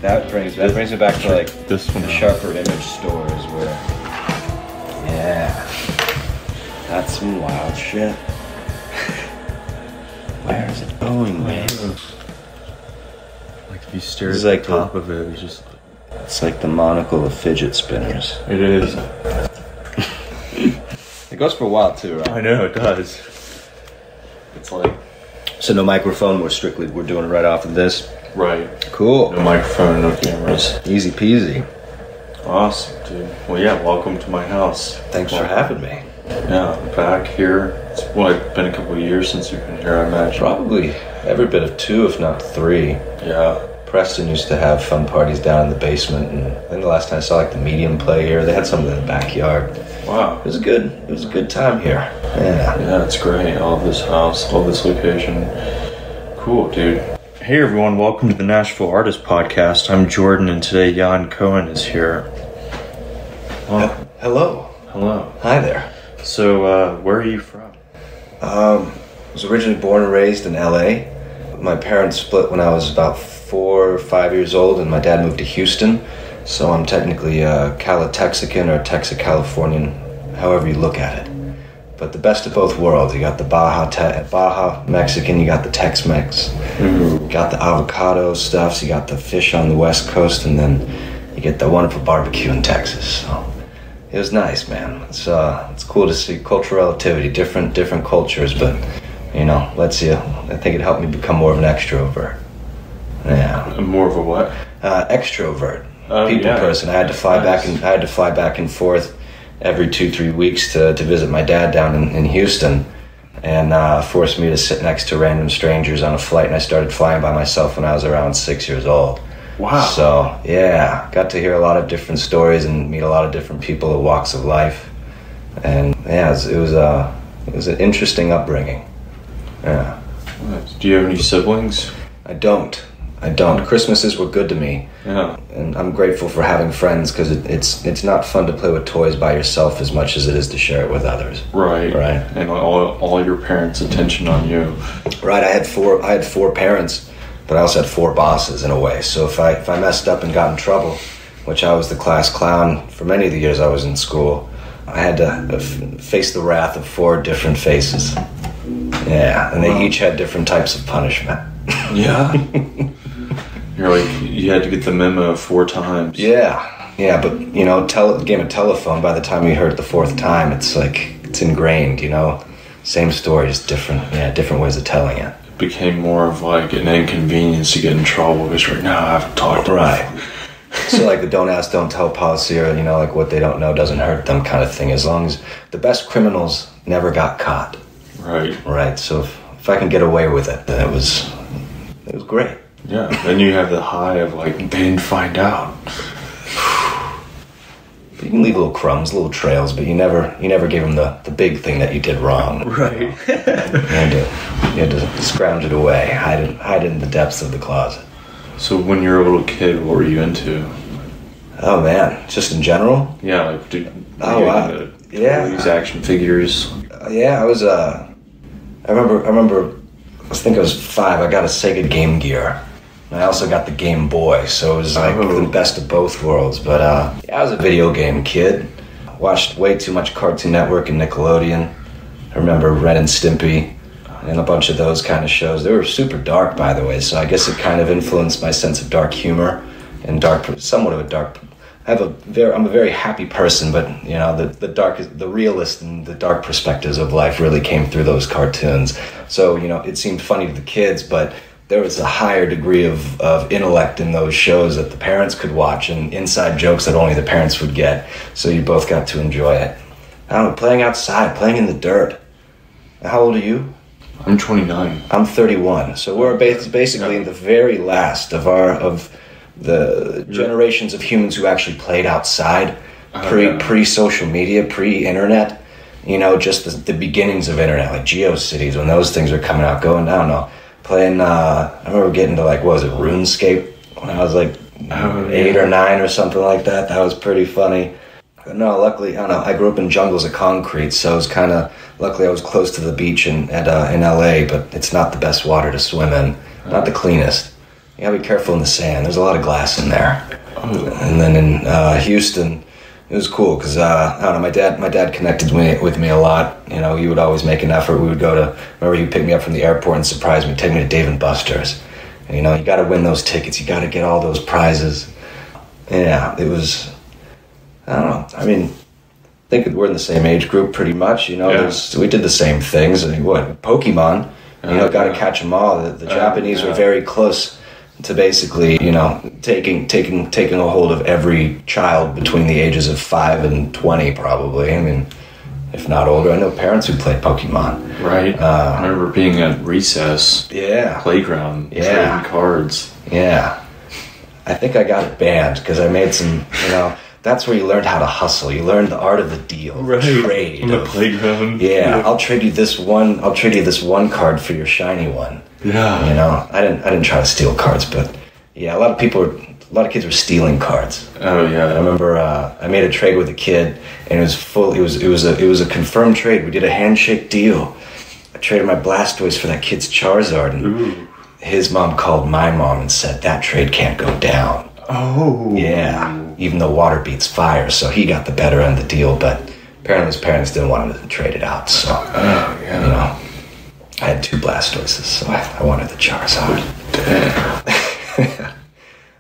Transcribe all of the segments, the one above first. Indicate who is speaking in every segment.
Speaker 1: That brings me back to like
Speaker 2: this one,
Speaker 1: the sharper image stores where, yeah, that's some wild shit. Where is it going, man?
Speaker 2: Like if you stare at
Speaker 1: like
Speaker 2: the top of it, you just...
Speaker 1: It's like the monocle of fidget spinners.
Speaker 2: It is.
Speaker 1: It goes for a while too, right?
Speaker 2: I know, it does. It's like...
Speaker 1: So no microphone, we're doing it right off of this?
Speaker 2: Right.
Speaker 1: Cool.
Speaker 2: No microphone, no cameras.
Speaker 1: Easy peasy.
Speaker 2: Awesome, dude. Well, yeah, welcome to my house.
Speaker 1: Thanks for having me.
Speaker 2: Yeah, back here. It's been a couple of years since you've been here, I imagine.
Speaker 1: Probably every bit of 2, if not 3.
Speaker 2: Yeah.
Speaker 1: Preston used to have fun parties down in the basement, and I think the last time I saw like the Medium play here, they had something in the backyard.
Speaker 2: Wow.
Speaker 1: It was a good time here. Yeah.
Speaker 2: Yeah, it's great. All this house, all this location. Cool, dude. Hey everyone, welcome to the Nashville Artist Podcast. I'm Jordan, and today Jaan Cohan is here.
Speaker 1: Hello.
Speaker 2: Hello.
Speaker 1: Hi there.
Speaker 2: So, where are you from?
Speaker 1: I was originally born and raised in LA. My parents split when I was about 4 or 5 years old, and my dad moved to Houston. So I'm technically a Cali-Texican or Texas-Californian, however you look at it. But the best of both worlds. You got the Baja Mexican, you got the Tex-Mex. You got the avocado stuff, so you got the fish on the West Coast, and then you get the wonderful barbecue in Texas. So it was nice, man. It's cool to see cultural relativity, different cultures, but you know, I think it helped me become more of an extrovert. Yeah.
Speaker 2: More of a what?
Speaker 1: Extrovert. People person. I had to fly back and forth every 2-3 weeks to visit my dad down in Houston, and forced me to sit next to random strangers on a flight, and I started flying by myself when I was around 6 years old.
Speaker 2: Wow.
Speaker 1: So yeah, got to hear a lot of different stories and meet a lot of different people of walks of life, and yeah, it was an interesting upbringing. Yeah.
Speaker 2: Do you have any siblings?
Speaker 1: I don't. Christmases were good to me.
Speaker 2: Yeah.
Speaker 1: And I'm grateful for having friends, because it's not fun to play with toys by yourself as much as it is to share it with others.
Speaker 2: Right.
Speaker 1: Right.
Speaker 2: And all your parents' attention on you.
Speaker 1: Right. I had four parents, but I also had 4 bosses in a way. So if I messed up and got in trouble, which I was the class clown for many of the years I was in school, I had to face the wrath of 4 different faces. Yeah. And they each had different types of punishment.
Speaker 2: Yeah. You're like, you had to get the memo 4 times.
Speaker 1: Yeah, but you know, game of telephone, by the time you heard it the 4th time, it's like, it's ingrained, you know? Same story, just different ways of telling it.
Speaker 2: It became more of like an inconvenience to get in trouble, because right now I haven't talked to them.
Speaker 1: Right. So like the don't ask, don't tell policy, or, you know, like what they don't know doesn't hurt them kind of thing, as long as the best criminals never got caught.
Speaker 2: Right.
Speaker 1: Right, so if I can get away with it, then it was great.
Speaker 2: Yeah, then you have the high of like, they didn't find out.
Speaker 1: You can leave little crumbs, little trails, but you never gave them the big thing that you did wrong.
Speaker 2: Right.
Speaker 1: You had to scrounge it away, hide it in the depths of the closet.
Speaker 2: So when you were a little kid, what were you into?
Speaker 1: Oh man, just in general?
Speaker 2: Yeah, like
Speaker 1: these
Speaker 2: action figures.
Speaker 1: Yeah, I was I remember I think I was 5. I got a Sega Game Gear. I also got the Game Boy, so it was like the best of both worlds. But I was a video game kid. Watched way too much Cartoon Network and Nickelodeon. I remember Ren and Stimpy and a bunch of those kind of shows. They were super dark, by the way, so I guess it kind of influenced my sense of dark humor and somewhat of a dark. I'm a very happy person, but you know, the realist and the dark perspectives of life really came through those cartoons. So, you know, it seemed funny to the kids, but there was a higher degree of intellect in those shows that the parents could watch, and inside jokes that only the parents would get. So you both got to enjoy it. I don't know, playing outside, playing in the dirt. How old are you?
Speaker 2: I'm 29.
Speaker 1: I'm 31. So we're basically in the very last of the generations of humans who actually played outside, pre-social media, pre-internet. You know, just the beginnings of internet, like GeoCities, when those things were coming out, going down. No, playing. I remember getting to like, what was it, RuneScape, when I was like 8 or 9 or something like that. That was pretty funny. But no, luckily, I don't know. I grew up in jungles of concrete, so it was kind of. Luckily, I was close to the beach in LA, but it's not the best water to swim in. Not the cleanest. You gotta be careful in the sand. There's a lot of glass in there.
Speaker 2: Oh.
Speaker 1: And then in Houston, it was cool because I don't know. My dad connected with me a lot. You know, he would always make an effort. We would go to. Remember, he'd pick me up from the airport and surprise me, take me to Dave and Buster's. And, you know, you got to win those tickets. You got to get all those prizes. Yeah, it was. I don't know. I mean, I think we're in the same age group pretty much. You know, we did the same things. I mean, Pokemon. You know, got to catch them all. The Japanese were very close to basically, you know, taking a hold of every child between the ages of 5 and 20, probably. I mean, if not older. I know parents who played Pokemon.
Speaker 2: Right. I remember being at recess.
Speaker 1: Yeah.
Speaker 2: Playground. Yeah. Trading cards.
Speaker 1: Yeah. I think I got it banned because I made some, you know, that's where you learned how to hustle. You learned the art of the deal.
Speaker 2: Right.
Speaker 1: Trade.
Speaker 2: On the playground.
Speaker 1: Yeah. I'll trade you this one card for your shiny one.
Speaker 2: Yeah.
Speaker 1: You know, I didn't try to steal cards, but yeah, a lot of kids were stealing cards.
Speaker 2: Oh yeah.
Speaker 1: I remember I made a trade with a kid, and it was a confirmed trade. We did a handshake deal. I traded my Blastoise for that kid's Charizard, and his mom called my mom and said that trade can't go down.
Speaker 2: Oh.
Speaker 1: Yeah. Even though water beats fire, so he got the better end of the deal, but apparently his parents didn't want him to trade it out, so you know. I had 2 Blastoises, so I wanted the Charizard. Damn.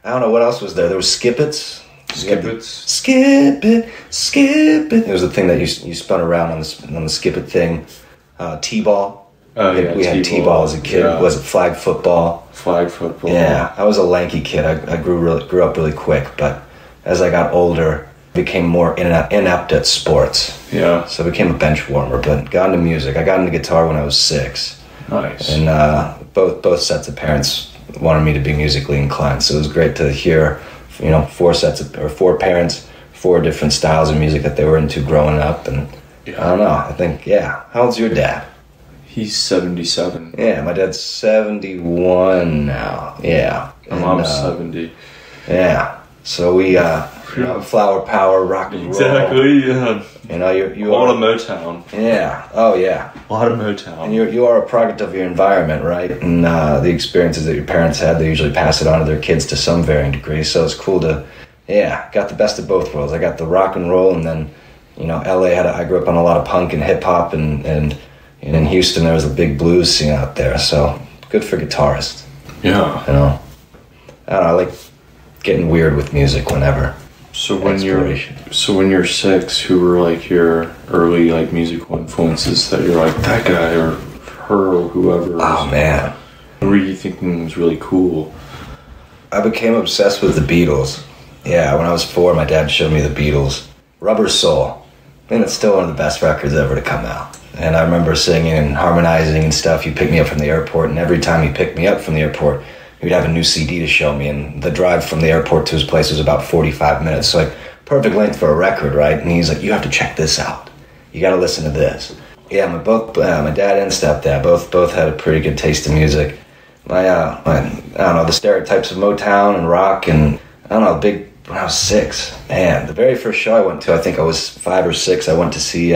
Speaker 1: I don't know what else was there. There was Skip-Its. Skip it. It was the thing that you spun around on the Skip-It thing. T-ball.
Speaker 2: Oh, yeah,
Speaker 1: we had T-ball as a kid.
Speaker 2: Yeah.
Speaker 1: Was it flag football?
Speaker 2: Flag football.
Speaker 1: Yeah, I was a lanky kid. I grew up really quick, but as I got older, became more inept at sports.
Speaker 2: Yeah.
Speaker 1: So I became a bench warmer, but got into music. I got into guitar when I was 6.
Speaker 2: Nice.
Speaker 1: And both sets of parents wanted me to be musically inclined, so it was great to hear, you know, 4 parents, 4 different styles of music that they were into growing up. And I don't know. I think how old's your dad?
Speaker 2: He's 77.
Speaker 1: Yeah, my dad's 71 now. Yeah.
Speaker 2: My mom's 70.
Speaker 1: Yeah. So we flower power, rock and roll.
Speaker 2: Exactly, yeah.
Speaker 1: You know, you
Speaker 2: a lot of Motown.
Speaker 1: Yeah. Oh, yeah.
Speaker 2: A lot of Motown.
Speaker 1: And you are a product of your environment, right? And the experiences that your parents had, they usually pass it on to their kids to some varying degree. So it's cool to, got the best of both worlds. I got the rock and roll, and then, you know, LA I grew up on a lot of punk and hip hop, and in Houston there was a big blues scene out there. So good for guitarists.
Speaker 2: Yeah.
Speaker 1: You know, I don't know. I like getting weird with music whenever.
Speaker 2: So when you're 6, who were like your early like musical influences that you're like that guy or her or whoever?
Speaker 1: Oh man,
Speaker 2: who were you thinking was really cool?
Speaker 1: I became obsessed with the Beatles. Yeah, when I was 4, my dad showed me the Beatles. Rubber Soul. I mean, it's still one of the best records ever to come out. And I remember singing and harmonizing and stuff. He'd pick me up from the airport, and every time he picked me up from the airport, he'd have a new CD to show me, and the drive from the airport to his place was about 45 minutes. So, like, perfect length for a record, right? And he's like, you have to check this out. You got to listen to this. Yeah, my dad and stepdad both had a pretty good taste in music. I don't know, the stereotypes of Motown and rock, and I don't know, when I was 6, man, the very first show I went to, I think I was 5 or 6, I went to see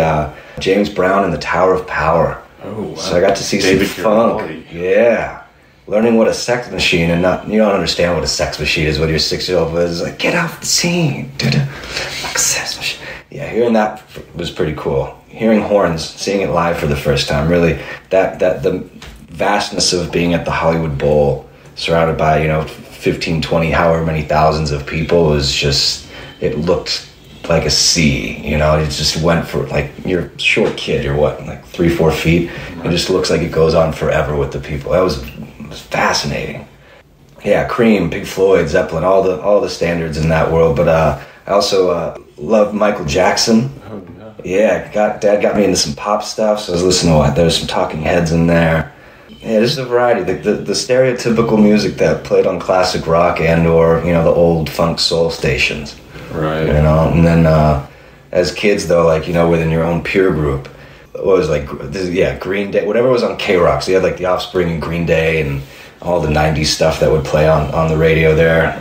Speaker 1: James Brown in the Tower of Power.
Speaker 2: Oh, wow.
Speaker 1: So I got to see
Speaker 2: David
Speaker 1: some funk. Yeah. Learning what a sex machine, and you don't understand what a sex machine is when you're 6-year-old, but it's like, get off the scene. Like a sex machine. Yeah, hearing that was pretty cool. Hearing horns, seeing it live for the first time, really, that the vastness of being at the Hollywood Bowl, surrounded by, 15, 20, however many thousands of people, was just, it looked like a sea, it just went for, like, you're a short kid, you're what, like 3-4 feet, it just looks like it goes on forever with the people. It was fascinating. Yeah, Cream, Pink Floyd, Zeppelin, all the standards in that world, but I also love Michael Jackson.
Speaker 2: Oh,
Speaker 1: yeah, Dad got me into some pop stuff, so I was listening to there's some Talking Heads in there. Yeah, there's a variety. The stereotypical music that played on classic rock and or, the old funk soul stations.
Speaker 2: Right.
Speaker 1: And then as kids, though, like, within your own peer group, what was Green Day, whatever was on K-Rock. So you had like The Offspring and Green Day and all the 90s stuff that would play on the radio there.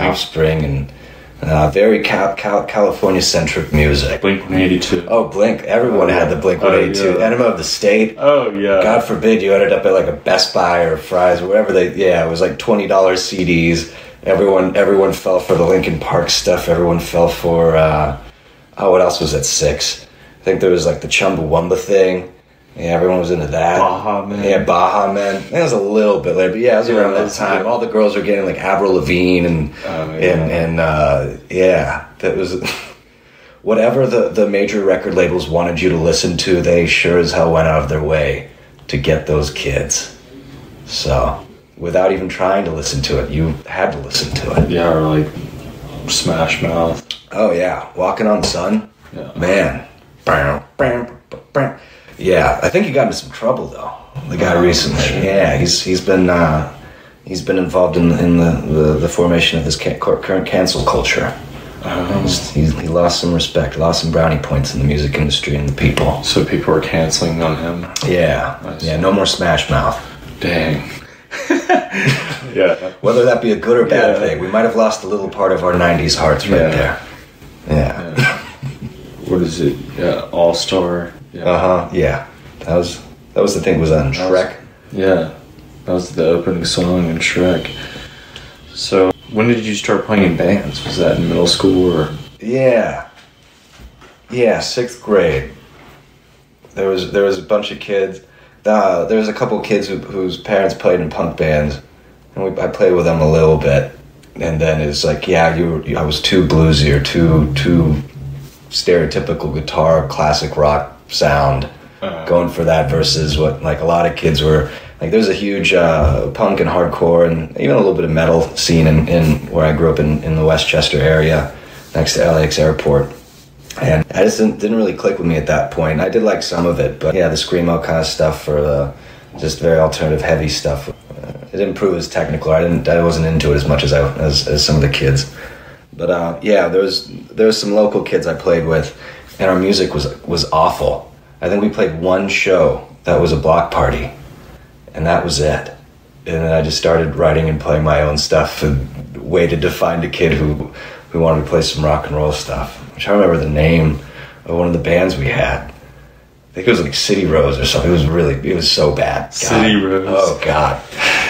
Speaker 1: Offspring and Very California-centric music.
Speaker 2: Blink-182.
Speaker 1: Oh, Blink. Everyone had the Blink-182.
Speaker 2: Yeah.
Speaker 1: Enema of the State.
Speaker 2: Oh, yeah.
Speaker 1: God forbid you ended up at like a Best Buy or Fry's or wherever it was like $20 CDs. Everyone fell for the Linkin Park stuff. Everyone fell for, what else was at 6? I think there was like the Chumbawamba thing. Yeah, everyone was into that.
Speaker 2: Baha Men.
Speaker 1: Yeah, Baha Men. I think it was a little bit later, but yeah, it was around that time. All the girls were getting like Avril Lavigne and that was whatever the major record labels wanted you to listen to. They sure as hell went out of their way to get those kids. So without even trying to listen to it, you had to listen to it.
Speaker 2: Yeah, or like Smash Mouth.
Speaker 1: Oh yeah, Walking on Sun.
Speaker 2: Yeah.
Speaker 1: Man. Yeah, I think he got into some trouble though. The guy recently. Sure. Yeah, he's been involved in the formation of this current cancel culture. He lost some respect, lost some brownie points in the music industry and the people.
Speaker 2: So people are canceling on him.
Speaker 1: Yeah, no more Smash Mouth.
Speaker 2: Dang. Yeah.
Speaker 1: Whether that be a good or bad thing, we might have lost a little part of our '90s hearts right there. Yeah.
Speaker 2: What is it? Yeah, All Star.
Speaker 1: Yeah. Yeah. That was the thing. Was on Shrek.
Speaker 2: That was the opening song in Shrek. So when did you start playing in bands? Was that in middle school or?
Speaker 1: Yeah, 6th grade. There was a bunch of kids. There was a couple kids whose parents played in punk bands, and I played with them a little bit. And then it's like, I was too bluesy or too stereotypical guitar, classic rock sound, going for that versus what like a lot of kids were like. There's a huge punk and hardcore and even a little bit of metal scene in where I grew up in the Westchester area next to LAX airport, and I just didn't really click with me at that point. I did like some of it, but the screamo kind of stuff or the just very alternative heavy stuff, it didn't prove as technical. I wasn't into it as much as some of the kids. But there was some local kids I played with, and our music was awful. I think we played one show that was a block party, and that was it. And then I just started writing and playing my own stuff, and waited to find a kid who wanted to play some rock and roll stuff. I'm trying to remember the name of one of the bands we had. I think it was like City Rose or something. It was so bad. God.
Speaker 2: City Rose.
Speaker 1: Oh God,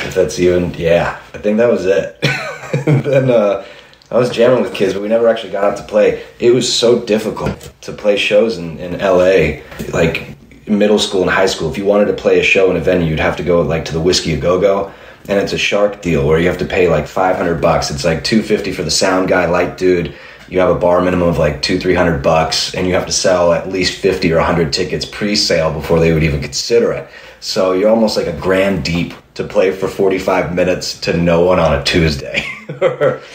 Speaker 1: if that's even I think that was it. And then. I was jamming with kids, but we never actually got out to play. It was so difficult to play shows in LA, like middle school and high school. If you wanted to play a show in a venue, you'd have to go like to the Whiskey A Go-Go, and it's a shark deal where you have to pay like $500. It's like $250 for the sound guy, light dude. You have a bar minimum of like $200-300, and you have to sell at least 50 or 100 tickets pre-sale before they would even consider it. So you're almost like $1,000 deep to play for 45 minutes to no one on a Tuesday.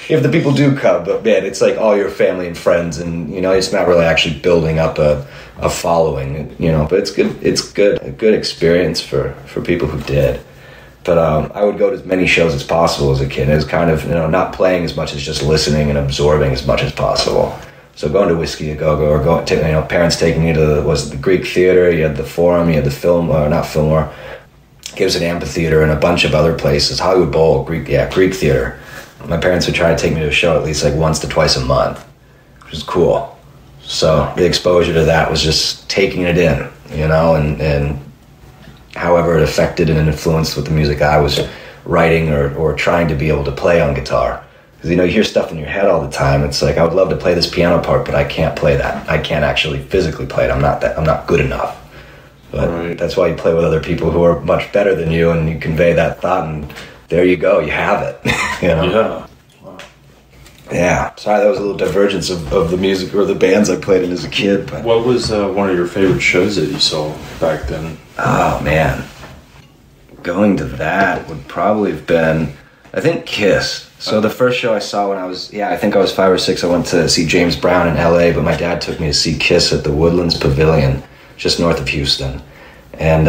Speaker 1: If the people do come, but man, it's like all your family and friends, and it's not really actually building up a following, but it's good. It's a good experience for people who did. But I would go to as many shows as possible as a kid. It was kind of, not playing as much as just listening and absorbing as much as possible. So going to Whiskey A Go-Go or going to, parents taking you to the Greek Theater, you had the Forum, you had the not Fillmore, Gibson Amphitheater, and a bunch of other places, Hollywood Bowl, Greek Theater. My parents would try to take me to a show at least like once to twice a month, which was cool. So the exposure to that was just taking it in, and however it affected and influenced with the music I was writing or trying to be able to play on guitar. Because you hear stuff in your head all the time. It's like, I would love to play this piano part, but I can't play that. I can't actually physically play it. I'm not good enough. But That's why you play with other people who are much better than you, and you convey that thought, and there you go, you have it.
Speaker 2: Yeah. Wow.
Speaker 1: Yeah. Sorry, that was a little divergence of the music or the bands I played in as a kid. But
Speaker 2: what was one of your favorite shows that you saw back then?
Speaker 1: Oh man, going to that would probably have been, I think, Kiss. So the first show I saw when I was 5 or 6, I went to see James Brown in LA, but my dad took me to see Kiss at the Woodlands Pavilion, just north of Houston. And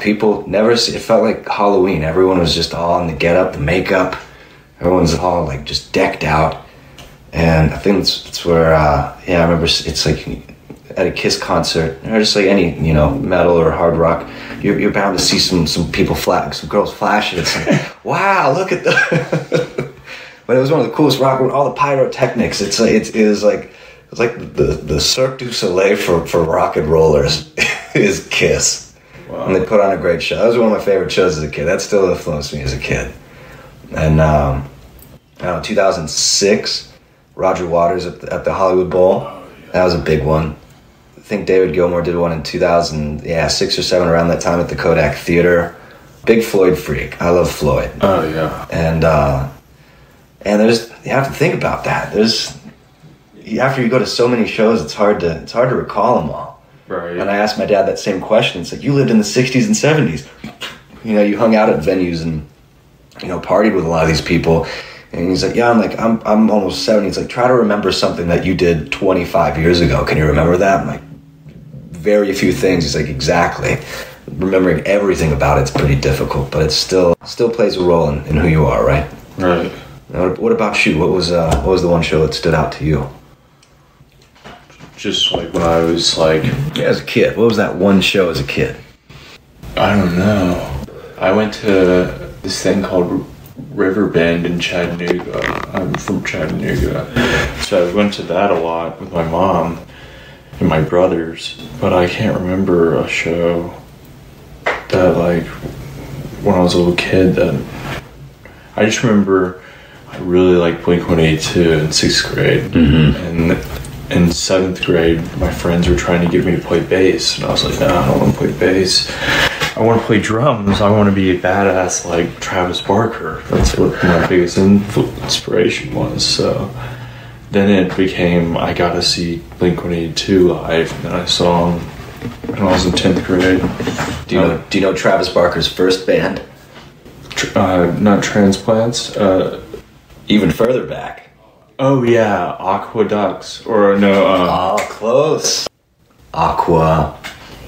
Speaker 1: people never, it felt like Halloween. Everyone was just all in the get-up, the makeup. Everyone's all like just decked out. And I think it's where, I remember it's like at a Kiss concert, or just like any, metal or hard rock, you're bound to see some people some girls flashing. It's like, wow, look at the But it was one of the coolest rock. All the pyrotechnics. It was like the Cirque du Soleil for rock and rollers is Kiss. Wow. And they put on a great show. That was one of my favorite shows as a kid. That still influenced me as a kid. And I don't know, 2006, Roger Waters at the Hollywood Bowl. That was a big one. I think David Gilmour did one in 2006 or 7, around that time at the Kodak Theater. Big Floyd freak. I love Floyd.
Speaker 2: Oh yeah.
Speaker 1: And there's, you have to think about that. After you go to so many shows, it's hard to recall them all.
Speaker 2: Right.
Speaker 1: And I asked my dad that same question. It's like, you lived in the 60s and 70s. You know, you hung out at venues and, you know, partied with a lot of these people. And he's like, yeah, I'm almost 70. He's like, try to remember something that you did 25 years ago. Can you remember that? I'm like, very few things. He's like, exactly. Remembering everything about it's pretty difficult, but it still plays a role in who you are, right?
Speaker 2: Right.
Speaker 1: What about you? What was the one show that stood out to you?
Speaker 2: Just like when I was like...
Speaker 1: Yeah, as a kid. What was that one show as a kid?
Speaker 2: I don't know. I went to this thing called Riverbend in Chattanooga. I'm from Chattanooga. So I went to that a lot with my mom and my brothers. But I can't remember a show that, like, when I was a little kid, that... I just remember I really liked Blink-182 in 6th grade. Mm-hmm. And in 7th grade, my friends were trying to get me to play bass, and I was like, no, I don't want to play bass. I want to play drums. I want to be a badass like Travis Barker. That's what my biggest inspiration was. So then it became, I got to see Blink-182 live, and then I saw them when I was in 10th grade.
Speaker 1: Do you know Travis Barker's first band?
Speaker 2: Not Transplants.
Speaker 1: Even further back.
Speaker 2: Oh yeah, Aqueducts, or no.
Speaker 1: Oh, close. Aqua.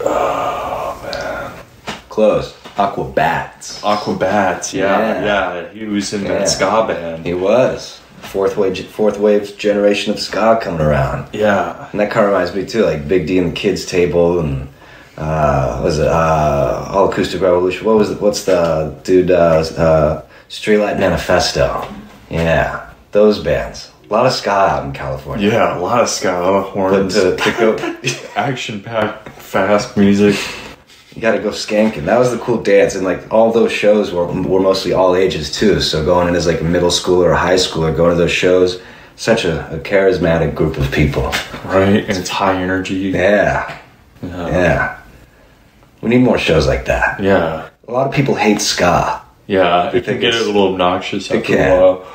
Speaker 2: Oh man,
Speaker 1: close. Aquabats.
Speaker 2: Aquabats. Yeah. He was in that ska band.
Speaker 1: He was. Fourth wave generation of ska coming around.
Speaker 2: Yeah,
Speaker 1: and that kind of reminds me too, like Big D and the Kids Table, and was it All Acoustic Revolution? What's the dude? Streetlight Manifesto. Yeah, those bands. A lot of ska out in California.
Speaker 2: Yeah, a lot of ska, a lot of horns.
Speaker 1: But to go
Speaker 2: action-packed, fast music.
Speaker 1: You gotta go skanking. That was the cool dance, and like all those shows were mostly all ages too. So going in as like a middle schooler or high schooler, going to those shows, such a charismatic group of people.
Speaker 2: Right, and it's high energy.
Speaker 1: Yeah. We need more shows like that.
Speaker 2: Yeah.
Speaker 1: A lot of people hate ska.
Speaker 2: Yeah, it can get a little obnoxious after a while.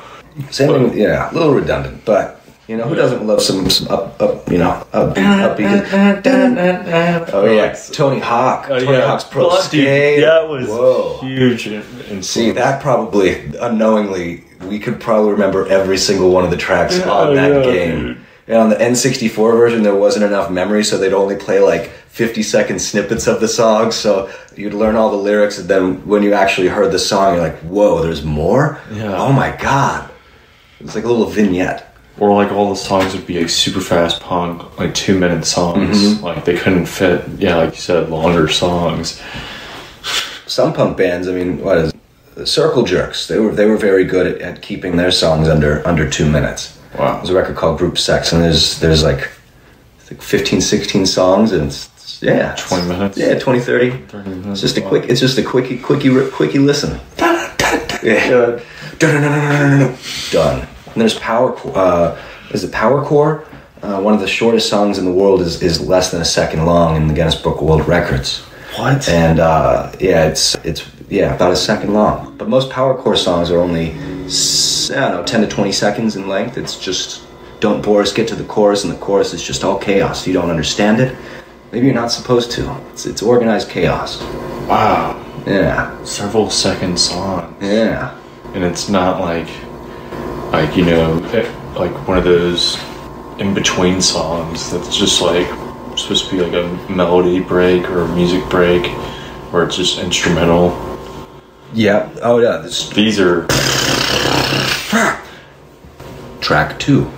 Speaker 1: Same thing with, a little redundant, but you know, who doesn't love some upbeat. Oh yeah, Tony Hawk. Tony Hawk's Pro Skate.
Speaker 2: That was huge.
Speaker 1: See, that probably unknowingly we could probably remember every single one of the tracks on that game. Dude. And on the N64 version, there wasn't enough memory, so they'd only play like 50-second snippets of the song. So you'd learn all the lyrics, and then when you actually heard the song, you're like, "Whoa, there's more!
Speaker 2: Yeah.
Speaker 1: Oh my god!" It's like a little vignette.
Speaker 2: Or like all the songs would be like super fast punk, like 2-minute songs. Mm-hmm. Like they couldn't fit, like you said, longer songs.
Speaker 1: Some punk bands, I mean, what is Circle Jerks? They were very good at keeping their songs under 2 minutes.
Speaker 2: Wow.
Speaker 1: There's a record called Group Sex, and there's like 15, 16 songs, and it's
Speaker 2: 20 minutes.
Speaker 1: Yeah, 20, 30. 30 minutes. It's just a quickie listen. Yeah. Done. And there's Powercore. Is it Powercore? One of the shortest songs in the world is less than a second long in the Guinness Book of World Records.
Speaker 2: What?
Speaker 1: And it's about a second long. But most Powercore songs are only 10 to 20 seconds in length. It's just don't bore us, get to the chorus, and the chorus is just all chaos. You don't understand it. Maybe you're not supposed to. It's organized chaos.
Speaker 2: Wow.
Speaker 1: Yeah.
Speaker 2: Several second songs.
Speaker 1: Yeah.
Speaker 2: And it's not like one of those in-between songs that's just like supposed to be like a melody break or a music break where it's just instrumental.
Speaker 1: Yeah. Oh yeah.
Speaker 2: These are
Speaker 1: track 2.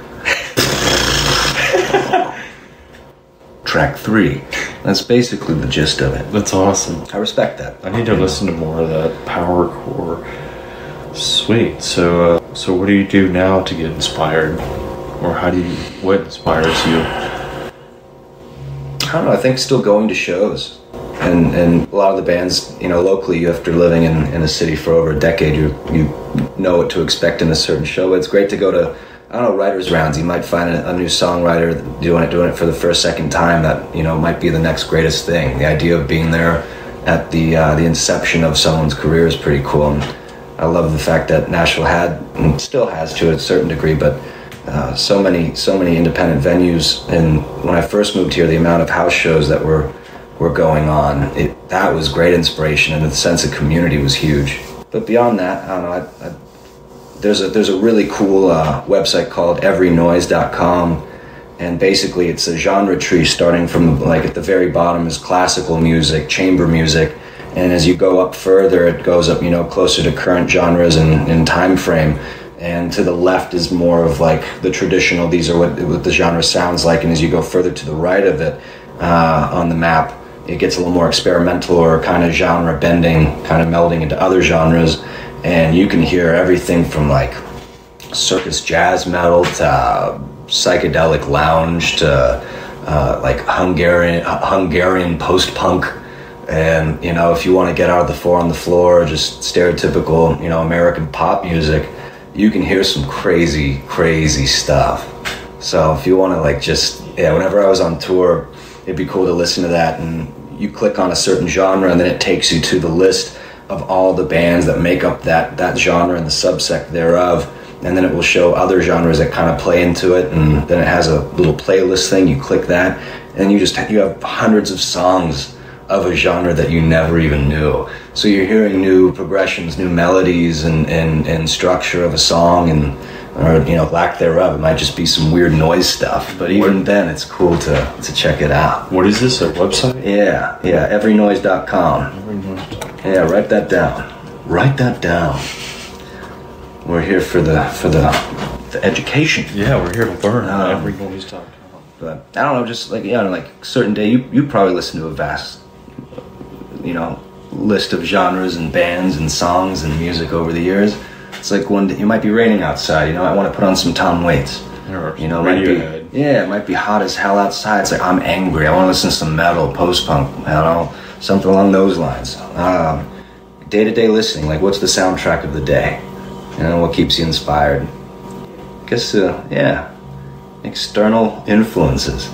Speaker 1: Track 3. That's basically the gist of it.
Speaker 2: That's awesome.
Speaker 1: I respect that.
Speaker 2: I need to listen to more of that Powercore. Sweet. So So what do you do now to get inspired? Or what inspires you?
Speaker 1: I don't know, I think still going to shows. And a lot of the bands, you know, locally, after living in a city for over a decade, you know what to expect in a certain show. But it's great to go to, I don't know, writers' rounds. You might find a new songwriter doing it for the first, second time that, you know, might be the next greatest thing. The idea of being there at the inception of someone's career is pretty cool. And I love the fact that Nashville had, and still has to a certain degree, but so many independent venues. And when I first moved here, the amount of house shows that were going on, that was great inspiration, and the sense of community was huge. But beyond that, I don't know, there's a really cool website called everynoise.com, and basically it's a genre tree starting from, like, at the very bottom is classical music, chamber music, and as you go up further, it goes up, you know, closer to current genres and time frame. And to the left is more of like the traditional, these are what the genre sounds like. And as you go further to the right of it on the map, it gets a little more experimental or kind of genre bending, kind of melding into other genres. And you can hear everything from like circus jazz metal to psychedelic lounge to like Hungarian post-punk. And, you know, if you want to get out of the four on the floor, just stereotypical, you know, American pop music, you can hear some crazy, crazy stuff. So if you want to, like, just, yeah, whenever I was on tour, it'd be cool to listen to that, and you click on a certain genre, and then it takes you to the list of all the bands that make up that genre and the subsect thereof, and then it will show other genres that kind of play into it, and then it has a little playlist thing. You click that, and you have hundreds of songs of a genre that you never even knew. So you're hearing new progressions, new melodies, and structure of a song, or, you know, lack thereof. It might just be some weird noise stuff, but even then it's cool to check it out.
Speaker 2: What is this, a website?
Speaker 1: Yeah, everynoise.com.
Speaker 2: Everynoise.com.
Speaker 1: Yeah, write that down. We're here for the education.
Speaker 2: Yeah, we're here to learn. Everynoise.com.
Speaker 1: But I don't know, just like, yeah, like certain day, you probably listen to a vast, you know, list of genres and bands and songs and music over the years. It's like one day, you might be raining outside, you know, I want to put on some Tom Waits. You know, it might be hot as hell outside. It's like, I'm angry, I want to listen to some metal, post-punk, you know, something along those lines. Day-to-day listening, like, what's the soundtrack of the day? You know, what keeps you inspired? I guess, external influences.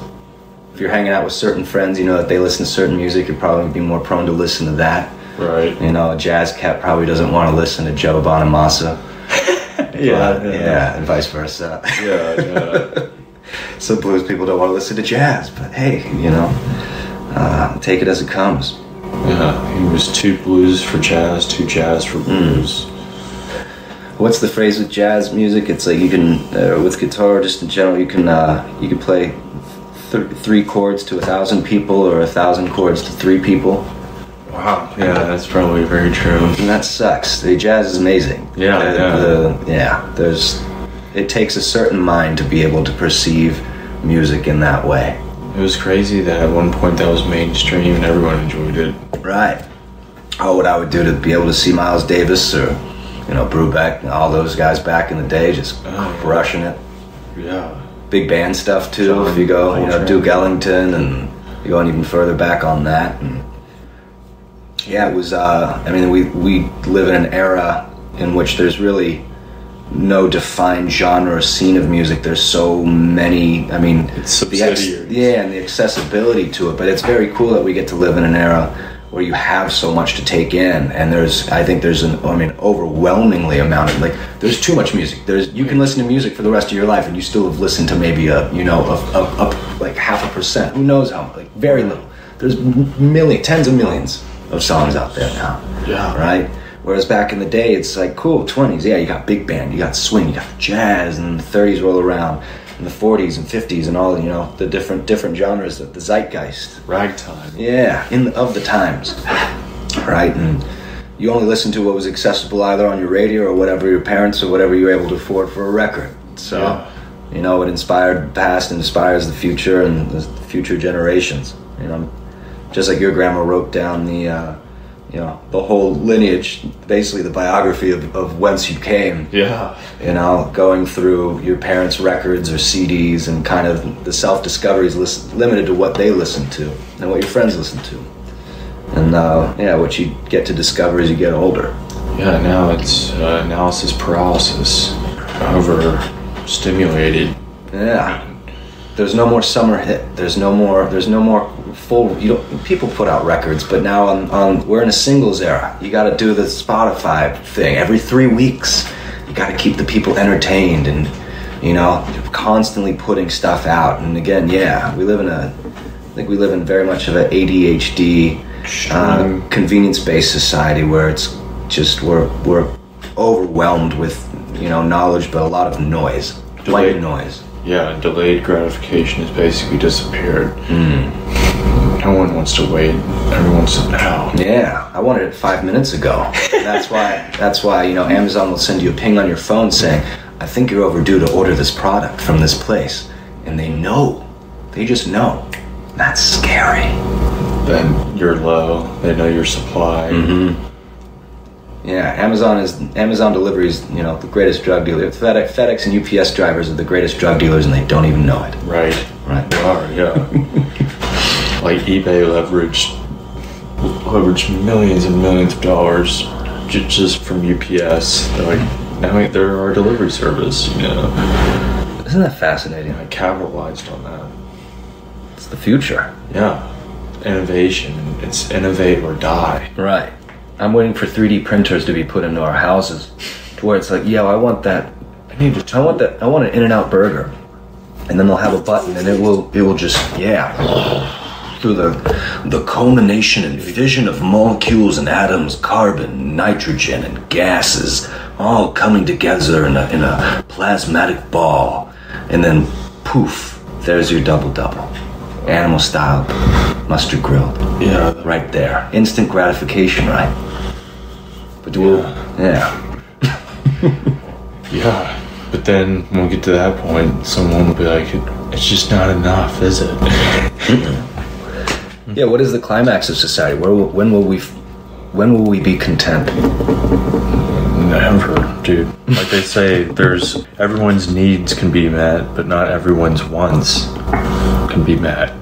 Speaker 1: If you're hanging out with certain friends, you know that they listen to certain music, you're probably be more prone to listen to that.
Speaker 2: Right.
Speaker 1: You know, a jazz cat probably doesn't want to listen to Joe Bonamassa. Yeah, and vice versa.
Speaker 2: Yeah.
Speaker 1: Some blues people don't want to listen to jazz, but hey, you know, take it as it comes.
Speaker 2: Yeah, he was two blues for jazz, two jazz for blues.
Speaker 1: What's the phrase with jazz music? It's like you can, with guitar, just in general, you can play 3 chords to 1,000 people, or 1,000 chords to 3 people.
Speaker 2: Wow. Yeah, that's probably very true.
Speaker 1: And that sucks. The jazz is amazing. It takes a certain mind to be able to perceive music in that way.
Speaker 2: It was crazy that at one point that was mainstream and everyone enjoyed it.
Speaker 1: Right. Oh, what I would do to be able to see Miles Davis or, you know, Brubeck and all those guys back in the day, just crushing it.
Speaker 2: Yeah.
Speaker 1: Big band stuff too. If you go, you know, Duke Ellington, and you go even further back on that. And yeah, it was. I mean, we live in an era in which there's really no defined genre or scene of music. There's so many. I mean,
Speaker 2: it's subsidiaries.
Speaker 1: And the accessibility to it. But it's very cool that we get to live in an era where you have so much to take in, and I think there's an overwhelmingly amount of, like, there's too much music. You can listen to music for the rest of your life and you still have listened to maybe like 0.5%. Who knows how, like, very little. There's tens of millions of songs out there now.
Speaker 2: Yeah.
Speaker 1: Right? Whereas back in the day, it's like, cool, 20s, yeah, you got big band, you got swing, you got jazz, and the 30s roll around, and the 40s and 50s and all, you know, the different genres, the zeitgeist.
Speaker 2: Ragtime.
Speaker 1: Yeah, of the times. Right? And you only listen to what was accessible either on your radio or whatever your parents or whatever you were able to afford for a record. So, you know, it inspired the past, inspires the future and the future generations. You know, just like your grandma wrote down the you know, the whole lineage, basically the biography of whence you came.
Speaker 2: Yeah.
Speaker 1: You know, going through your parents' records or CDs, and kind of the self-discovery is limited to what they listen to and what your friends listen to. And yeah, what you get to discover as you get older.
Speaker 2: Yeah, now it's analysis paralysis. Overstimulated.
Speaker 1: Yeah. There's no more summer hit. There's no more full. People put out records, but now we're in a singles era. You got to do the Spotify thing every 3 weeks. You got to keep the people entertained, and you know, constantly putting stuff out. And again, yeah, I think we live in very much of an ADHD, convenience-based society where it's just we're overwhelmed with, you know, knowledge, but a lot of noise, white noise.
Speaker 2: Yeah, delayed gratification has basically disappeared. No one wants to wait. Everyone wants it now.
Speaker 1: Yeah, I wanted it 5 minutes ago. That's why, you know, Amazon will send you a ping on your phone saying, I think you're overdue to order this product from this place. And they know. They just know. That's scary.
Speaker 2: Then you're low. They know your supply.
Speaker 1: Mm-hmm. Yeah, Amazon delivery is, you know, the greatest drug dealer. FedEx and UPS drivers are the greatest drug dealers, and they don't even know it.
Speaker 2: Right.
Speaker 1: They
Speaker 2: are, yeah. Like eBay leveraged millions and millions of dollars just from UPS. They're like, now they're our delivery service, you know.
Speaker 1: Isn't that fascinating?
Speaker 2: I capitalized on that.
Speaker 1: It's the future.
Speaker 2: Yeah. Innovation. It's innovate or die.
Speaker 1: Right. I'm waiting for 3D printers to be put into our houses, to where it's like, yeah, I want that. I want an In-N-Out burger, and then they'll have a button, and it will just, yeah, through the culmination and fission of molecules and atoms, carbon, nitrogen, and gases, all coming together in a plasmatic ball, and then poof, there's your double-double, animal style, mustard grilled.
Speaker 2: Yeah,
Speaker 1: right there, instant gratification, right? But yeah.
Speaker 2: Yeah, but then when we get to that point, someone will be like, it's just not enough, is it?
Speaker 1: Yeah, what is the climax of society? When will we be content?
Speaker 2: Never, dude. Like they say, everyone's needs can be met, but not everyone's wants can be met.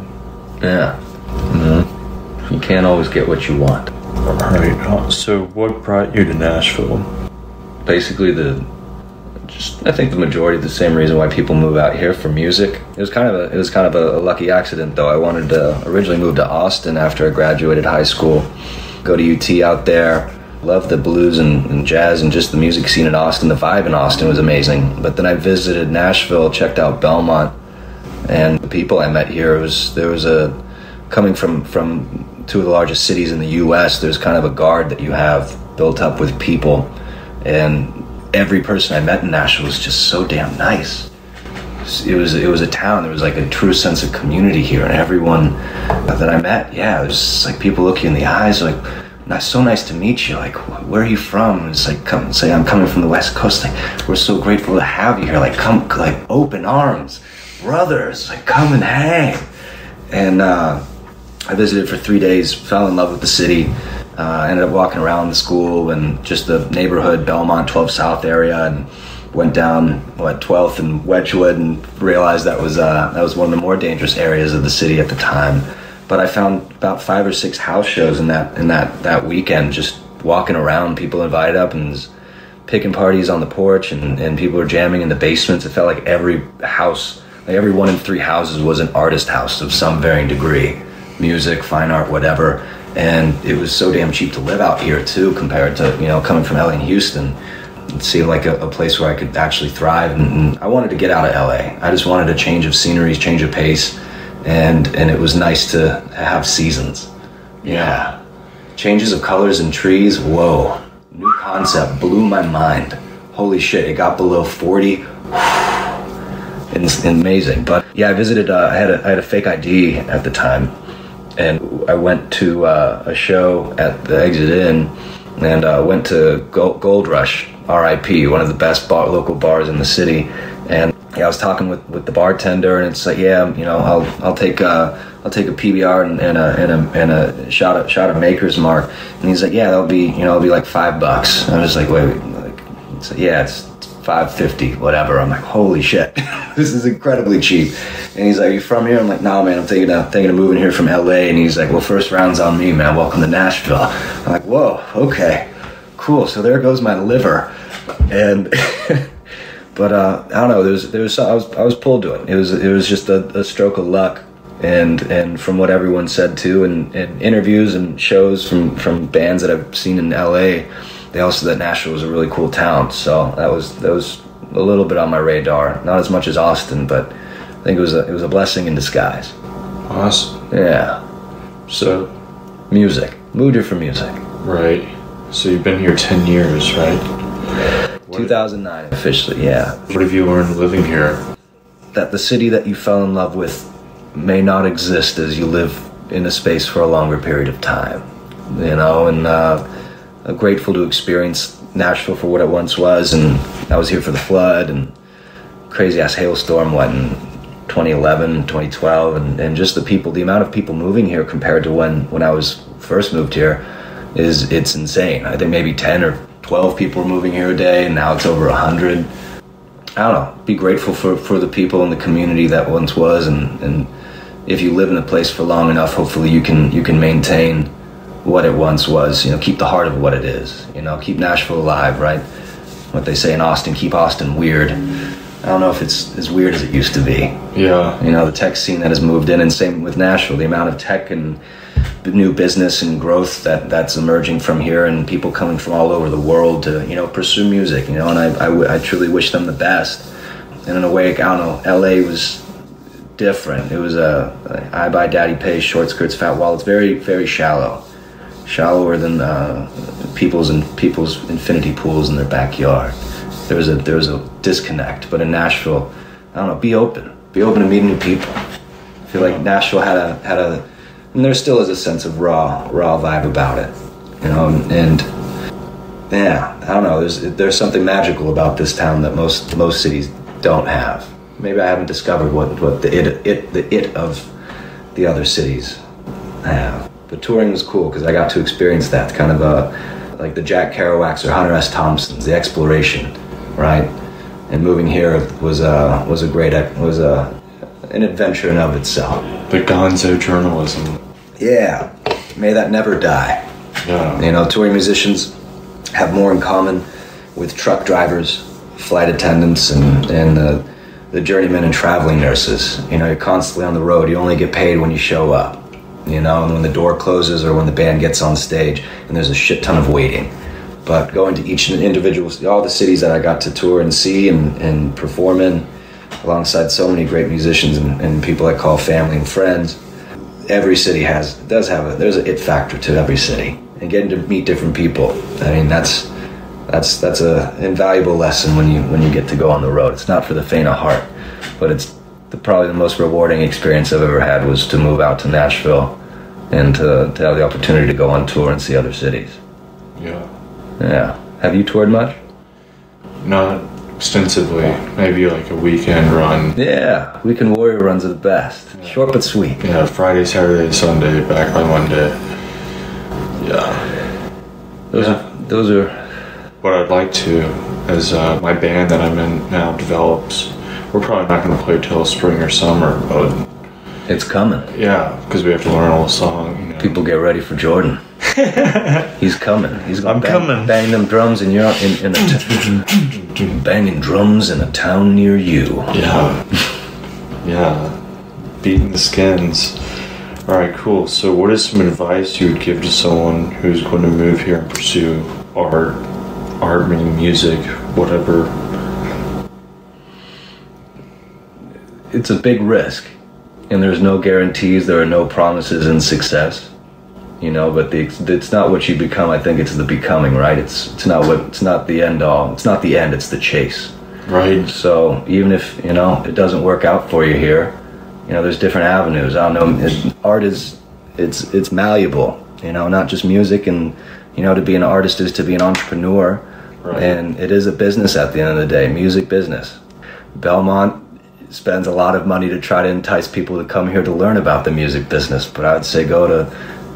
Speaker 1: Yeah. Mm-hmm. You can't always get what you want.
Speaker 2: Right. So what brought you to Nashville?
Speaker 1: Basically I think the majority of the same reason why people move out here, for music. It was kind of a lucky accident, though. I wanted to originally move to Austin after I graduated high school, go to UT out there. Loved the blues and jazz and just the music scene in Austin. The vibe in Austin was amazing. But then I visited Nashville, checked out Belmont, and the people I met here, coming from two of the largest cities in the U.S., there's kind of a guard that you have built up with people, and every person I met in Nashville was just so damn nice. It was a town. There was like a true sense of community here, and everyone that I met, yeah, it was like people look you in the eyes, like, so nice to meet you. Like, where are you from? And it's like, come say, I'm coming from the West Coast. Like, we're so grateful to have you here. Like, come, like, open arms, brothers. Like, come and hang. And I visited for 3 days, fell in love with the city. Ended up walking around the school and just the neighborhood, Belmont, 12 South area, and went down 12th and Wedgwood, and realized that was one of the more dangerous areas of the city at the time. But I found about 5 or 6 house shows in that weekend, just walking around, people invited up and picking parties on the porch, and people were jamming in the basements. It felt like every house, like every 1 in 3 houses was an artist house of some varying degree, music, fine art, whatever. And it was so damn cheap to live out here too, compared to, you know, coming from LA and Houston. It seemed like a place where I could actually thrive, and I wanted to get out of LA. I just wanted a change of scenery, change of pace. And it was nice to have seasons. Yeah. Changes of colors and trees, whoa. New concept, blew my mind. Holy shit, it got below 40. It's amazing. But yeah, I visited, I had a fake ID at the time. And I went to a show at the Exit Inn, and went to Gold Rush, RIP, one of the best local bars in the city. And I was talking with the bartender, and it's like, yeah, you know, I'll take a PBR and a shot of Maker's Mark, and he's like, yeah, it'll be like $5. I was like, wait, like, it's like, yeah, it's $5.50, whatever. I'm like, holy shit, this is incredibly cheap. And he's like, are you from here? I'm like, no, man, I'm thinking of moving here from LA. And he's like, well, first round's on me, man. Welcome to Nashville. I'm like, whoa, okay, cool. So there goes my liver, and. But I don't know. I was pulled to it. It was just a stroke of luck, and from what everyone said too, and interviews and shows from bands that I've seen in LA, they all said that Nashville was a really cool town. So that was a little bit on my radar. Not as much as Austin, but I think it was a blessing in disguise.
Speaker 2: Awesome.
Speaker 1: Yeah.
Speaker 2: So,
Speaker 1: music. Moved here for music.
Speaker 2: Right. So you've been here 10 years, right?
Speaker 1: 2009 officially, yeah.
Speaker 2: What have you learned living here?
Speaker 1: That the city that you fell in love with may not exist as you live in a space for a longer period of time. You know, and I'm grateful to experience Nashville for what it once was, and I was here for the flood and crazy ass hailstorm, in 2011, 2012, and just the amount of people moving here compared to when I was first moved here it's insane. I think maybe 10 or 12 people were moving here a day, and now it's over 100. I don't know. Be grateful for the people in the community that once was, and if you live in a place for long enough, hopefully you can maintain what it once was. You know, keep the heart of what it is. You know, keep Nashville alive, right? What they say in Austin, keep Austin weird. I don't know if it's as weird as it used to be.
Speaker 2: Yeah.
Speaker 1: You know, the tech scene that has moved in, and same with Nashville, the amount of tech and new business and growth that's emerging from here, and people coming from all over the world to, you know, pursue music, you know, and I truly wish them the best. And in a way, I don't know, LA was different. It was I buy daddy pays, short skirts, fat wallets, very, very shallower than people's infinity pools in their backyard. There was a disconnect. But in Nashville, I don't know, be open to meeting new people. I feel like Nashville had a and there still is a sense of raw vibe about it, you know, and yeah, I don't know, there's something magical about this town that most cities don't have. Maybe I haven't discovered what the it of the other cities have. But touring was cool because I got to experience that kind of like the Jack Kerouacs or Hunter S. Thompsons, the exploration, right? And moving here was an adventure in of itself.
Speaker 2: The gonzo journalism.
Speaker 1: Yeah, may that never die.
Speaker 2: Yeah.
Speaker 1: You know, touring musicians have more in common with truck drivers, flight attendants, and the journeymen and traveling nurses. You know, you're constantly on the road. You only get paid when you show up. You know, and when the door closes or when the band gets on stage, and there's a shit ton of waiting. But going to each individual, all the cities that I got to tour and see and perform in, alongside so many great musicians and people I call family and friends, every city there's an it factor to every city, and getting to meet different people. I mean, that's a invaluable lesson when you get to go on the road. It's not for the faint of heart, but it's probably the most rewarding experience I've ever had was to move out to Nashville and to have the opportunity to go on tour and see other cities. Yeah. Have you toured much?
Speaker 2: Not extensively. Maybe like a weekend run.
Speaker 1: Yeah, weekend warrior runs are the best. Yeah. Short but sweet.
Speaker 2: Yeah, Friday, Saturday, Sunday, back by Monday. Yeah.
Speaker 1: Those are
Speaker 2: what I'd like to, as my band that I'm in now develops. We're probably not going to play till spring or summer, but
Speaker 1: it's coming.
Speaker 2: Yeah, because we have to learn all the song. You know.
Speaker 1: People get ready for Jordan. He's coming. He's gonna bang them drums in banging drums in a town near you.
Speaker 2: Yeah. Beating the skins. All right, cool. So, what is some advice you would give to someone who's going to move here and pursue art, meaning music, whatever?
Speaker 1: It's a big risk, and there's no guarantees. There are no promises in success. You know, but it's not what you become. I think it's the becoming, right? It's not the end all. It's not the end. It's the chase.
Speaker 2: Right.
Speaker 1: So even if, you know, it doesn't work out for you here, you know, there's different avenues. I don't know. Art it's malleable. You know, not just music, and you know, to be an artist is to be an entrepreneur, right. And it is a business at the end of the day. Music business. Belmont spends a lot of money to try to entice people to come here to learn about the music business. But I would say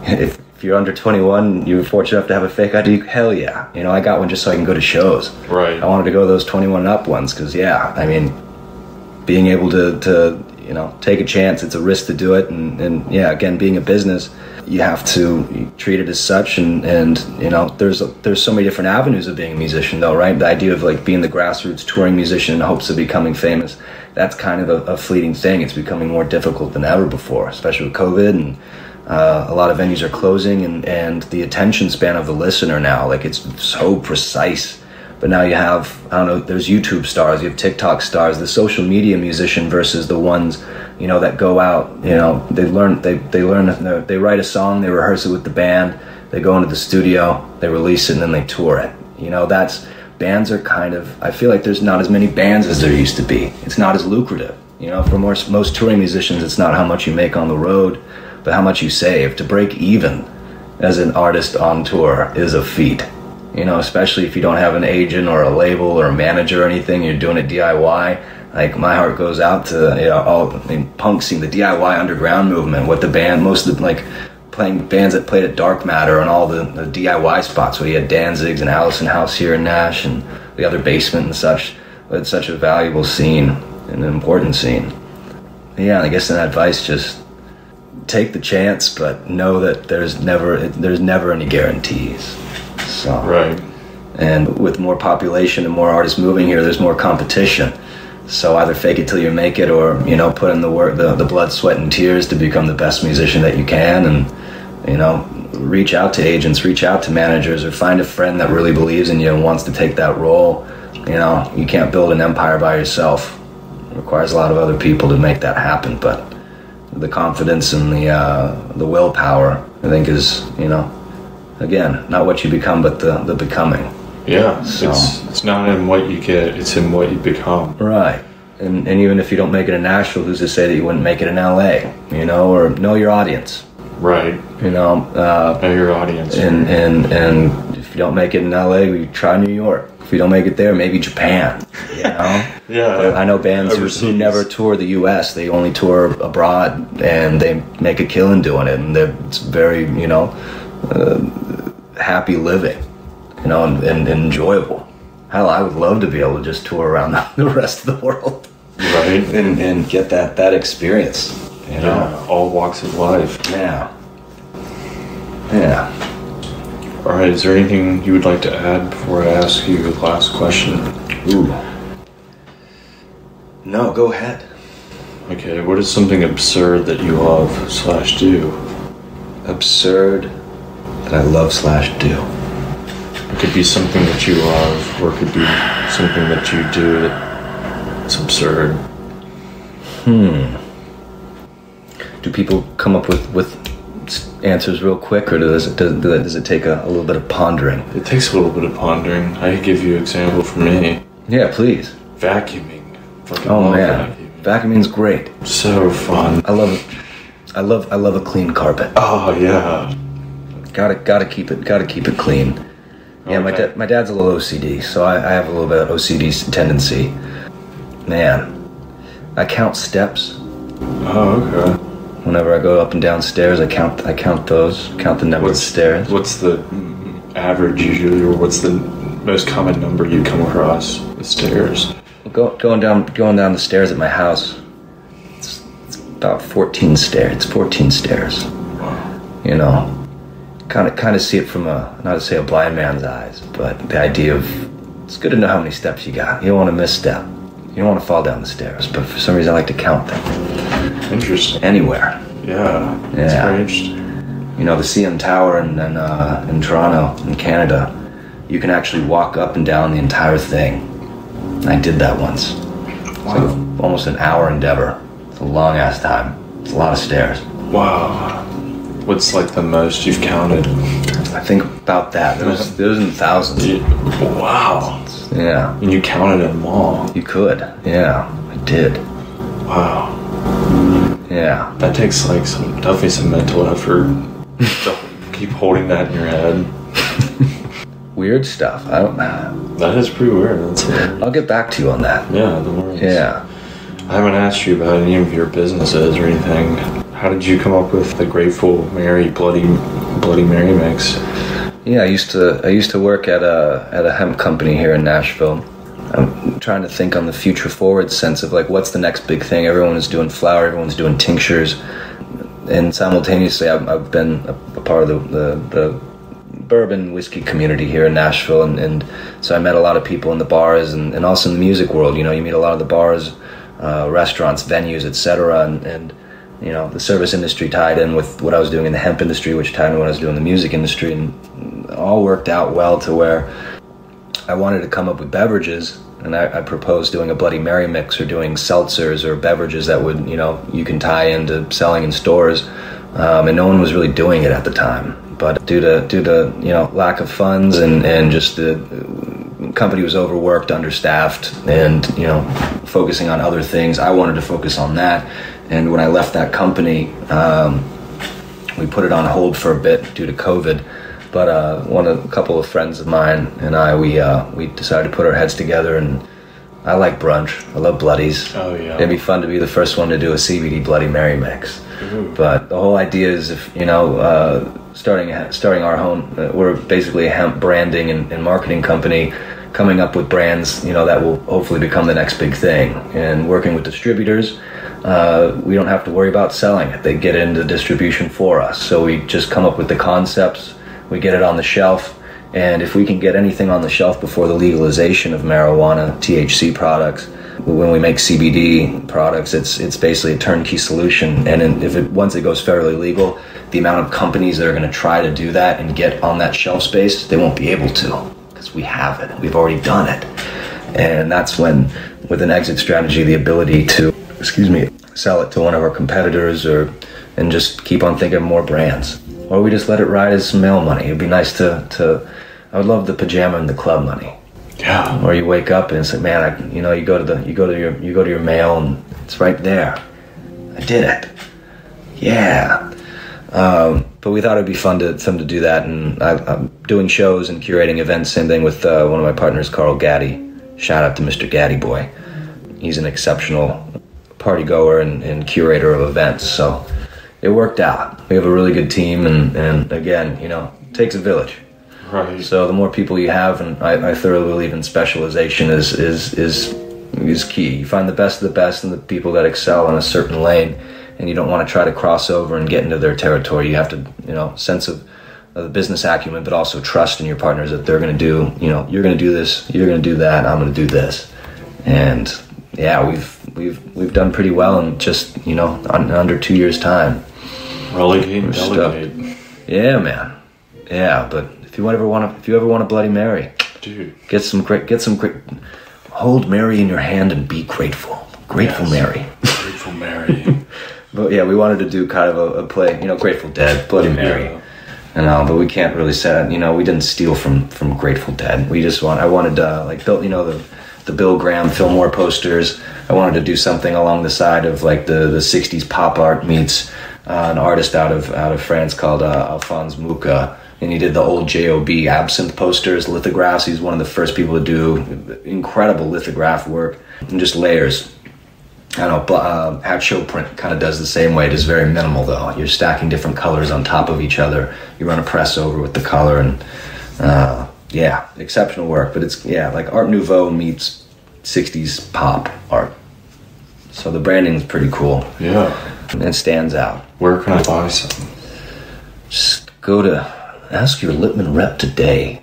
Speaker 1: if you're under 21, you're fortunate enough to have a fake ID, hell yeah. You know, I got one just so I can go to shows.
Speaker 2: Right.
Speaker 1: I wanted to go to those 21 and up ones because, yeah, I mean, being able to you know, take a chance, it's a risk to do it. And yeah, again, being a business, you have to treat it as such. And you know, there's so many different avenues of being a musician though, right? The idea of like being the grassroots touring musician in hopes of becoming famous, that's kind of a fleeting thing. It's becoming more difficult than ever before, especially with COVID, and a lot of venues are closing, and the attention span of the listener now, like, it's so precise. But now you have, I don't know, there's YouTube stars, you have TikTok stars, the social media musician versus the ones, you know, that go out, you know, they write a song, they rehearse it with the band, they go into the studio, they release it, and then they tour it. You know, bands are kind of, I feel like there's not as many bands as there used to be. It's not as lucrative. You know, for most touring musicians, it's not how much you make on the road, but how much you save. To break even as an artist on tour is a feat. You know, especially if you don't have an agent or a label or a manager or anything, you're doing it DIY. Like, my heart goes out to, you know, punk scene, the DIY underground movement, what the band, most of the, like, playing bands that played at Dark Matter and all the DIY spots where you had Danzig's and Allison House here in Nash and the other basement and such. But it's such a valuable scene and an important scene. Yeah, I guess an advice, just take the chance, but know that there's never any guarantees. So,
Speaker 2: right.
Speaker 1: And with more population and more artists moving here, there's more competition. So either fake it till you make it, or, you know, put in the work, the blood, sweat, and tears to become the best musician that you can. And, you know, reach out to agents, reach out to managers, or find a friend that really believes in you and wants to take that role. You know, you can't build an empire by yourself. It requires a lot of other people to make that happen. But the confidence and the willpower, I think, is, you know, again, not what you become, but the becoming.
Speaker 2: Yeah,
Speaker 1: so,
Speaker 2: it's not in what you get, it's in what you become.
Speaker 1: Right. And even if you don't make it in Nashville, who's to say that you wouldn't make it in LA, you know, or know your audience.
Speaker 2: Right.
Speaker 1: You know,
Speaker 2: know your audience.
Speaker 1: And if you don't make it in LA, we try New York. If you don't make it there, maybe Japan, you know?
Speaker 2: Yeah.
Speaker 1: But I know bands who never tour the US, they only tour abroad, and they make a killing doing it, and it's very, you know, happy living, you know, and enjoyable. Hell, I would love to be able to just tour around the rest of the world,
Speaker 2: right,
Speaker 1: and get that experience. You know,
Speaker 2: yeah, all walks of life.
Speaker 1: Yeah.
Speaker 2: All right. Is there anything you would like to add before I ask you the last question?
Speaker 1: Ooh. No, go ahead.
Speaker 2: Okay. What is something absurd that you love/do?
Speaker 1: Absurd that I love/do.
Speaker 2: It could be something that you love, or it could be something that you do that's absurd.
Speaker 1: Do people come up with answers real quick, or does it take a little bit of pondering?
Speaker 2: It takes a little bit of pondering. I could give you an example for me.
Speaker 1: Yeah, please.
Speaker 2: Vacuuming.
Speaker 1: Oh man, vacuuming's great.
Speaker 2: So fun.
Speaker 1: I love it. I love a clean carpet.
Speaker 2: Oh yeah.
Speaker 1: Gotta keep it clean. Yeah,
Speaker 2: Okay.
Speaker 1: my dad's a little OCD, so I have a little bit of OCD tendency. Man, I count steps.
Speaker 2: Oh, okay.
Speaker 1: Whenever I go up and down stairs, I count those. Count the number of stairs.
Speaker 2: What's the average usually, or what's the most common number you come across with stairs?
Speaker 1: Going down the stairs at my house, it's about 14 stairs. It's 14 stairs.
Speaker 2: Wow.
Speaker 1: You know, kind of see it from not to say a blind man's eyes, but the idea of, it's good to know how many steps you got. You don't want to misstep. You don't want to fall down the stairs. But for some reason, I like to count them.
Speaker 2: Interesting.
Speaker 1: Anywhere.
Speaker 2: Yeah. That's very interesting.
Speaker 1: You know, the CN Tower in Toronto, in Canada, you can actually walk up and down the entire thing. I did that once. It's like almost an hour endeavor. It's a long ass time. It's a lot of stairs.
Speaker 2: Wow. What's like the most you've counted?
Speaker 1: I think about that. There was in thousands.
Speaker 2: Wow.
Speaker 1: Yeah.
Speaker 2: And you counted them all.
Speaker 1: You could. Yeah, I did.
Speaker 2: Wow.
Speaker 1: Yeah.
Speaker 2: That takes like definitely some mental effort. To keep holding that in your head.
Speaker 1: Weird stuff.
Speaker 2: That is pretty weird. That's weird.
Speaker 1: I'll get back to you on that.
Speaker 2: Yeah, the words.
Speaker 1: Yeah.
Speaker 2: I haven't asked you about any of your businesses or anything. How did you come up with the Grateful Mary Bloody Mary mix?
Speaker 1: Yeah, I used to work at a hemp company here in Nashville. I'm trying to think on the future forward sense of like what's the next big thing. Everyone is doing flower, everyone's doing tinctures, and simultaneously I've been a part of the bourbon whiskey community here in Nashville, and so I met a lot of people in the bars and also in the music world. You know, you meet a lot of the bars, restaurants, venues, etc., and you know, the service industry tied in with what I was doing in the hemp industry, which tied in what I was doing in the music industry, and it all worked out well to where I wanted to come up with beverages, and I proposed doing a Bloody Mary mix or doing seltzers or beverages that would, you know, you can tie into selling in stores, and no one was really doing it at the time. But due to you know, lack of funds and just the company was overworked, understaffed, and you know, focusing on other things, I wanted to focus on that. And when I left that company, we put it on hold for a bit due to COVID. But a couple of friends of mine and I, we decided to put our heads together, and I like brunch. I love bloodies. Oh yeah. It'd be fun to be the first one to do a CBD Bloody Mary mix. Ooh. But the whole idea is, if you know, starting our own, we're basically a hemp branding and marketing company, coming up with brands, you know, that will hopefully become the next big thing. And working with distributors, we don't have to worry about selling it. They get into distribution for us. So we just come up with the concepts, we get it on the shelf, and if we can get anything on the shelf before the legalization of marijuana, THC products, when we make CBD products, it's basically a turnkey solution. And once it goes federally legal, the amount of companies that are going to try to do that and get on that shelf space, they won't be able to, because we have it. We've already done it. And that's when, with an exit strategy, the ability to, sell it to one of our competitors, and just keep on thinking of more brands. Or we just let it ride as some mail money. It'd be nice to I would love the pajama in the club money. Yeah. Or you wake up and it's like, man, you go to your mail and it's right there. I did it. Yeah. But we thought it'd be fun to do that, and I'm doing shows and curating events. Same thing with one of my partners, Carl Gaddy. Shout out to Mr. Gaddy Boy. He's an exceptional party goer and curator of events. So it worked out. We have a really good team, and again, you know, it takes a village. Right. So the more people you have, and I thoroughly believe in specialization is key. You find the best of the best and the people that excel in a certain lane, and you don't want to try to cross over and get into their territory. You have to, you know, sense of the business acumen, but also trust in your partners that they're going to do, you know, you're going to do this, you're going to do that, I'm going to do this. And yeah, we've done pretty well in just, you know, under 2 years' time. Delegate. Yeah, man. Yeah, but if you ever want a Bloody Mary, dude, get some great. Hold Mary in your hand and be grateful. Grateful, yes. Mary. Grateful Mary. But yeah, we wanted to do kind of a play, you know, Grateful Dead, Bloody Mary. Yeah. And but we can't really say, you know, we didn't steal from Grateful Dead. I wanted Bill, you know, the Bill Graham Fillmore posters. I wanted to do something along the side of like the 60s pop art meets an artist out of France called Alphonse Mucha. And he did the old J.O.B. absinthe posters, lithographs. He's one of the first people to do incredible lithograph work and just layers. I don't know, Hat Show Print kind of does the same way. It is very minimal though. You're stacking different colors on top of each other. You run a press over with the color, and yeah, exceptional work. But it's, yeah, like Art Nouveau meets 60s pop art. So the branding is pretty cool. Yeah. And it stands out.
Speaker 2: Where can I buy some?
Speaker 1: Just go to... Ask your Littman rep today.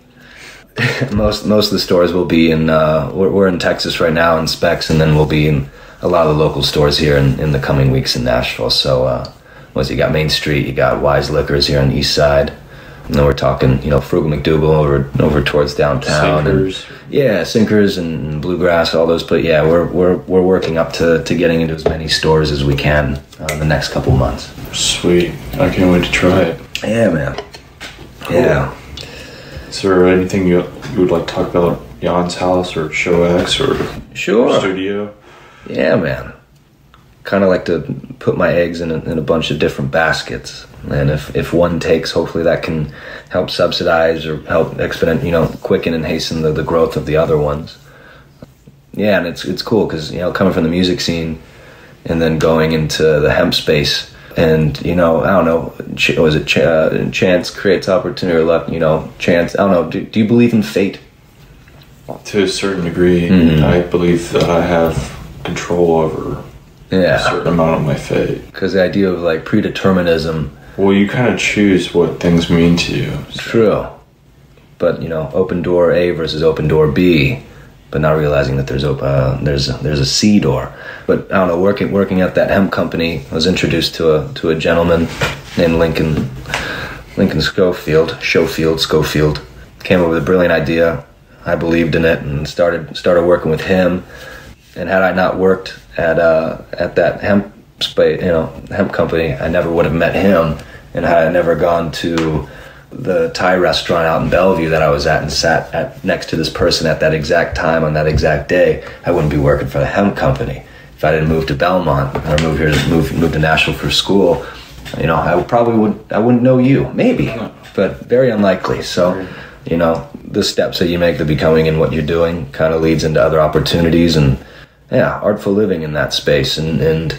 Speaker 1: most of the stores will be in, we're in Texas right now in Specs, and then we'll be in a lot of the local stores here in the coming weeks in Nashville. So, you got Main Street, you got Wise Liquors here on the east side, and then we're talking, you know, Frugal McDougal over towards downtown. Sinkers. And, yeah, Sinkers and Bluegrass, all those. But yeah, we're working up to getting into as many stores as we can the next couple months.
Speaker 2: Sweet. I can't wait to try it.
Speaker 1: Yeah, man. Cool. Yeah.
Speaker 2: Is there anything you would like to talk about Jaan's house or ShowX or studio?
Speaker 1: Yeah, man. Kind of like to put my eggs in a bunch of different baskets, and if one takes, hopefully that can help subsidize or help quicken and hasten the growth of the other ones. Yeah, and it's cool because, you know, coming from the music scene, and then going into the hemp space. And, I don't know, was it chance creates opportunity, or luck, chance, I don't know. Do you believe in fate?
Speaker 2: To a certain degree, I believe that I have control over a certain amount of my fate.
Speaker 1: Because the idea of like predeterminism.
Speaker 2: Well, you kind of choose what things mean to you. So.
Speaker 1: True. But, open door A versus open door B, but not realizing that there's a C door. But I don't know, working at that hemp company, I was introduced to a gentleman named Lincoln Schofield. Came up with a brilliant idea. I believed in it and started working with him. And had I not worked at that hemp company, I never would have met him. And had I never gone to the Thai restaurant out in Bellevue that I was at and sat next to this person at that exact time on that exact day, I wouldn't be working for the hemp company. If I didn't move to Belmont or move to Nashville for school, I wouldn't know you, maybe, but very unlikely. So, the steps that you make, the becoming and what you're doing kind of leads into other opportunities and artful living in that space. And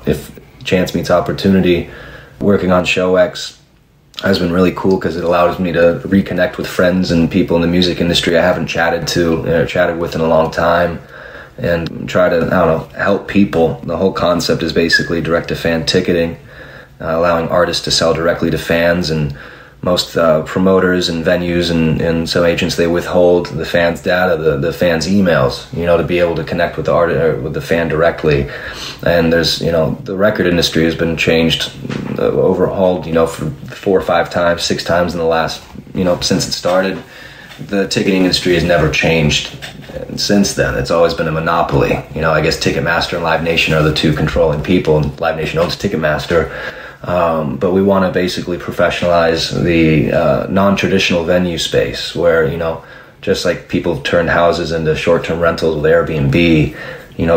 Speaker 1: if chance meets opportunity, working on ShowX has been really cool because it allows me to reconnect with friends and people in the music industry I haven't chatted with in a long time, and try to, help people. The whole concept is basically direct-to-fan ticketing, allowing artists to sell directly to fans, and most promoters and venues and some agents, they withhold the fans' data, the fans' emails, to be able to connect with the artist or with the fan directly. And there's, the record industry has been changed, overhauled, for 4 or 5 times, 6 times in the last, since it started. The ticketing industry has never changed since then. It's always been a monopoly. I guess Ticketmaster and Live Nation are the two controlling people, and Live Nation owns Ticketmaster. But we want to basically professionalize the non-traditional venue space where, just like people turned houses into short-term rentals with Airbnb,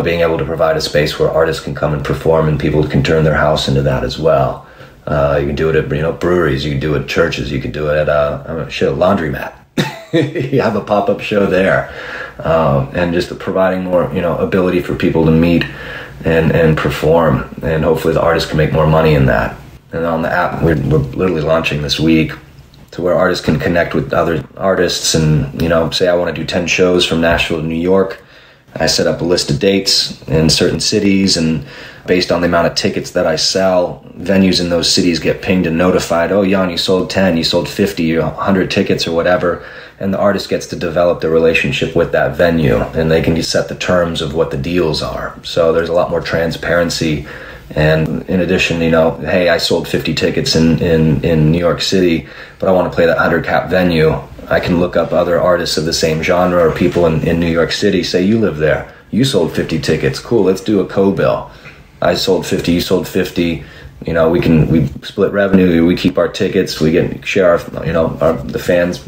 Speaker 1: being able to provide a space where artists can come and perform and people can turn their house into that as well. You can do it at, breweries, you can do it at churches, you can do it at a laundromat. You have a pop-up show there. And just providing more, ability for people to meet and perform, and hopefully the artists can make more money in that. And on the app, we're literally launching this week to where artists can connect with other artists and, say I want to do 10 shows from Nashville to New York. I set up a list of dates in certain cities, and based on the amount of tickets that I sell, venues in those cities get pinged and notified, oh, Jaan, you sold 10, you sold 50, 100 tickets or whatever, and the artist gets to develop the relationship with that venue, and they can just set the terms of what the deals are. So there's a lot more transparency. And in addition, hey, I sold 50 tickets in New York City, but I want to play that 100 cap venue. I can look up other artists of the same genre or people in New York City, say you live there, you sold 50 tickets, cool, let's do a co-bill. I sold 50, you sold 50, we split revenue, we keep our tickets, we share the fans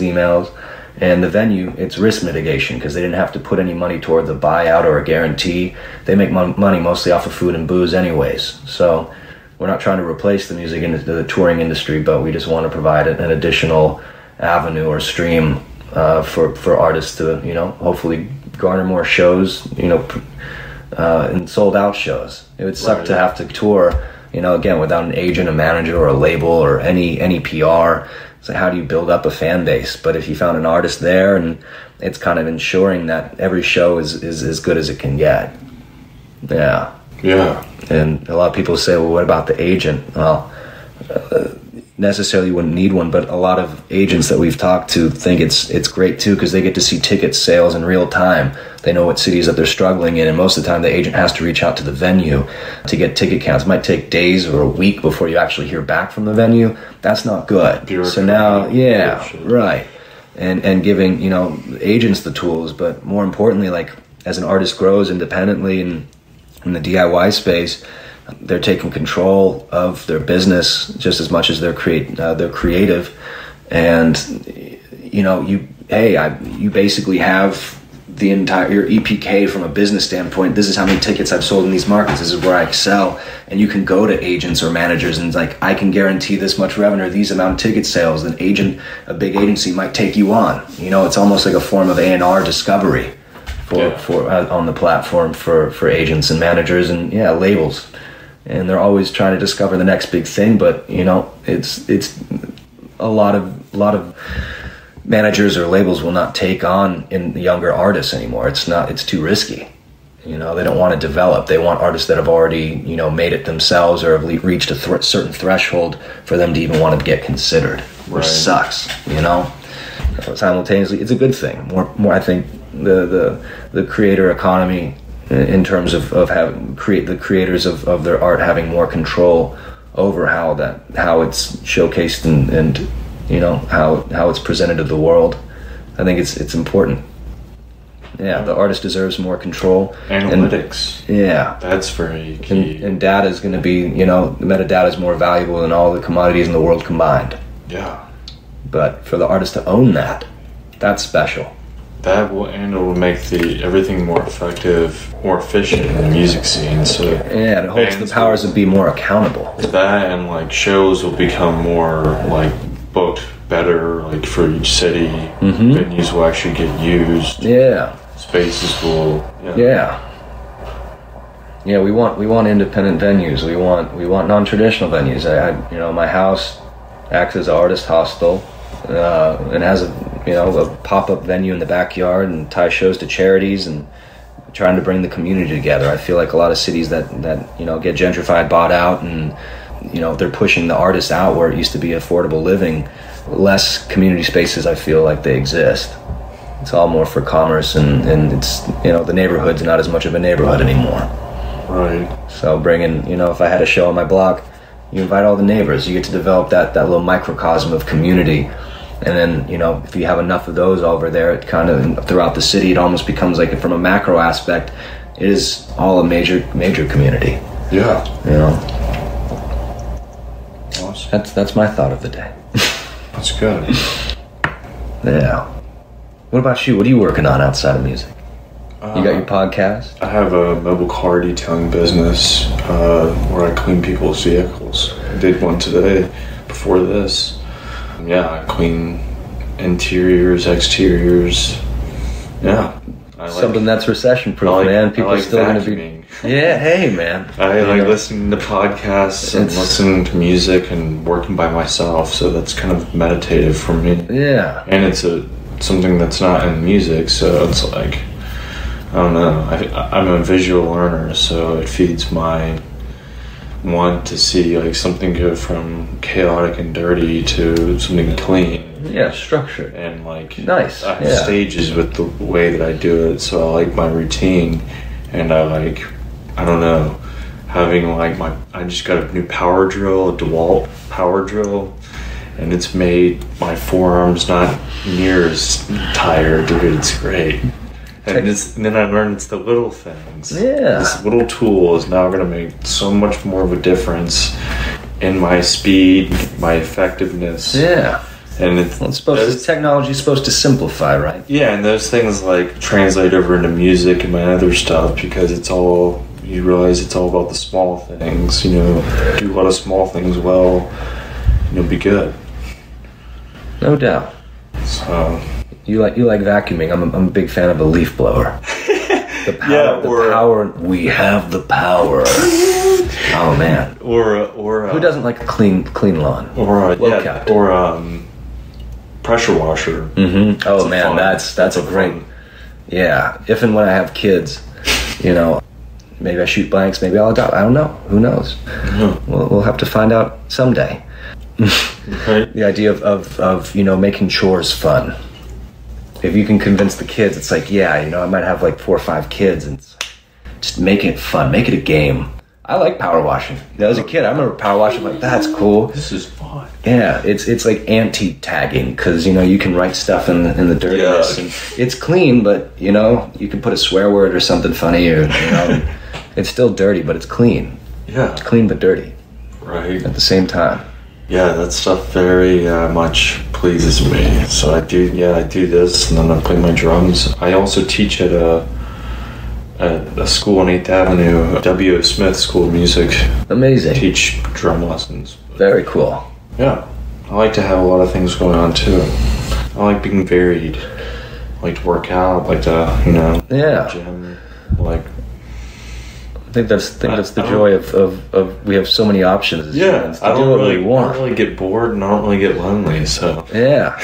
Speaker 1: emails. And the venue, it's risk mitigation because they didn't have to put any money toward the buyout or a guarantee. They make money mostly off of food and booze anyways. So we're not trying to replace the music industry, the touring industry, but we just want to provide an additional avenue or stream for artists to, hopefully garner more shows, and sold out shows. It would suck to have to tour, again, without an agent, a manager, or a label, or any PR. So how do you build up a fan base? But if you found an artist there, and it's kind of ensuring that every show is as good as it can get. Yeah. Yeah. And a lot of people say, well, what about the agent? Well, necessarily you wouldn't need one, but a lot of agents that we've talked to think it's great too because they get to see ticket sales in real time. They know what cities that they're struggling in, and most of the time the agent has to reach out to the venue to get ticket counts. It might take days or a week before you actually hear back from the venue. That's not good. So now, right. And giving, agents the tools, but more importantly, like as an artist grows independently in the DIY space, they're taking control of their business just as much as they're creative. And, you basically have the entire your EPK from a business standpoint. This is how many tickets I've sold in these markets. This is where I excel. And you can go to agents or managers and I can guarantee this much revenue, these amount of ticket sales. An a big agency might take you on. It's almost like a form of A&R discovery for on the platform for agents and managers and labels, and they're always trying to discover the next big thing. But it's a lot of managers or labels will not take on in younger artists anymore. It's too risky. They don't want to develop. They want artists that have already made it themselves or have reached a certain threshold for them to even want to get considered, which sucks. Simultaneously, it's a good thing. More I think the creator economy in terms of having the creators of their art having more control over how it's showcased and how it's presented to the world. I think it's important. Yeah, the artist deserves more control.
Speaker 2: Analytics. That's very key. And
Speaker 1: data is going to be, metadata is more valuable than all the commodities in the world combined.
Speaker 2: Yeah.
Speaker 1: But for the artist to own that's special.
Speaker 2: That will make everything more effective, more efficient in the music scene. So
Speaker 1: it holds the powers to be more accountable.
Speaker 2: That and shows will become more booked better, for each city. Mm-hmm. Venues will actually get used.
Speaker 1: Yeah.
Speaker 2: Spaces will.
Speaker 1: Yeah, we want independent venues. We want non-traditional venues. My house acts as an artist hostel, and has a pop-up venue in the backyard and ties shows to charities and trying to bring the community together. I feel like a lot of cities that get gentrified, bought out, and they're pushing the artists out where it used to be affordable living. Less community spaces, I feel like they exist. It's all more for commerce, and it's the neighborhood's not as much of a neighborhood anymore.
Speaker 2: Right.
Speaker 1: So bringing if I had a show on my block, you invite all the neighbors. You get to develop that little microcosm of community, and then if you have enough of those over there, it kind of throughout the city, it almost becomes from a macro aspect, it is all a major community.
Speaker 2: Yeah.
Speaker 1: Awesome. That's my thought of the day.
Speaker 2: That's good.
Speaker 1: Yeah. What about you? What are you working on outside of music? You got your podcast?
Speaker 2: I have a mobile car detailing business where I clean people's vehicles. I did one today before this. I clean interiors, exteriors. Yeah.
Speaker 1: Something that's recession-proof, man. People are still going to be... Yeah, hey, man.
Speaker 2: I like listening to podcasts and listening to music and working by myself, so that's kind of meditative for me.
Speaker 1: Yeah.
Speaker 2: And it's something that's not in music, so it's I don't know. I'm a visual learner, so it feeds my want to see something go from chaotic and dirty to something clean.
Speaker 1: Yeah, structured.
Speaker 2: And
Speaker 1: nice.
Speaker 2: I have stages with the way that I do it, so I like my routine, and I don't know, having I just got a new power drill, a DeWalt power drill, and it's made my forearms not near as tired, dude. It's great. And then I learned it's the little things.
Speaker 1: Yeah.
Speaker 2: This little tool is now going to make so much more of a difference in my speed, my effectiveness.
Speaker 1: Yeah.
Speaker 2: And
Speaker 1: technology is supposed to simplify, right?
Speaker 2: Yeah, and those things translate over into music and my other stuff, because you realize it's all about the small things. Do a lot of small things well, and you'll be good.
Speaker 1: No doubt.
Speaker 2: So
Speaker 1: you like vacuuming. I'm a big fan of a leaf blower. The power. We have the power. Oh man.
Speaker 2: Or
Speaker 1: who doesn't like a clean lawn?
Speaker 2: Or pressure washer.
Speaker 1: Mm-hmm. Oh man, that's a great. Fun. Yeah, if and when I have kids, maybe I shoot blanks, maybe I'll adopt. I don't know. Who knows? Mm-hmm. We'll have to find out someday.
Speaker 2: Okay.
Speaker 1: The idea of making chores fun. If you can convince the kids, it's I might have 4 or 5 kids, and just make it fun, make it a game. I like power washing. As a kid, I remember power washing. That's cool.
Speaker 2: This is fun.
Speaker 1: Yeah, it's like anti-tagging, because you can write stuff in the dirtiness, and it's clean, but you can put a swear word or something funny, or it's still dirty, but it's clean.
Speaker 2: Yeah,
Speaker 1: it's clean but dirty.
Speaker 2: Right.
Speaker 1: At the same time.
Speaker 2: Yeah, that stuff very much pleases me. So I do this, and then I play my drums. I also teach at a school on 8th Avenue, W.O. Smith School of Music.
Speaker 1: Amazing.
Speaker 2: Teach drum lessons.
Speaker 1: Very cool.
Speaker 2: Yeah. I like to have a lot of things going on too. I like being varied. like to work out, like to, you know, gym, like.
Speaker 1: I think that's the joy of we have so many options as humans to do what we want.
Speaker 2: I don't really get bored and I don't really get lonely, so.
Speaker 1: Yeah,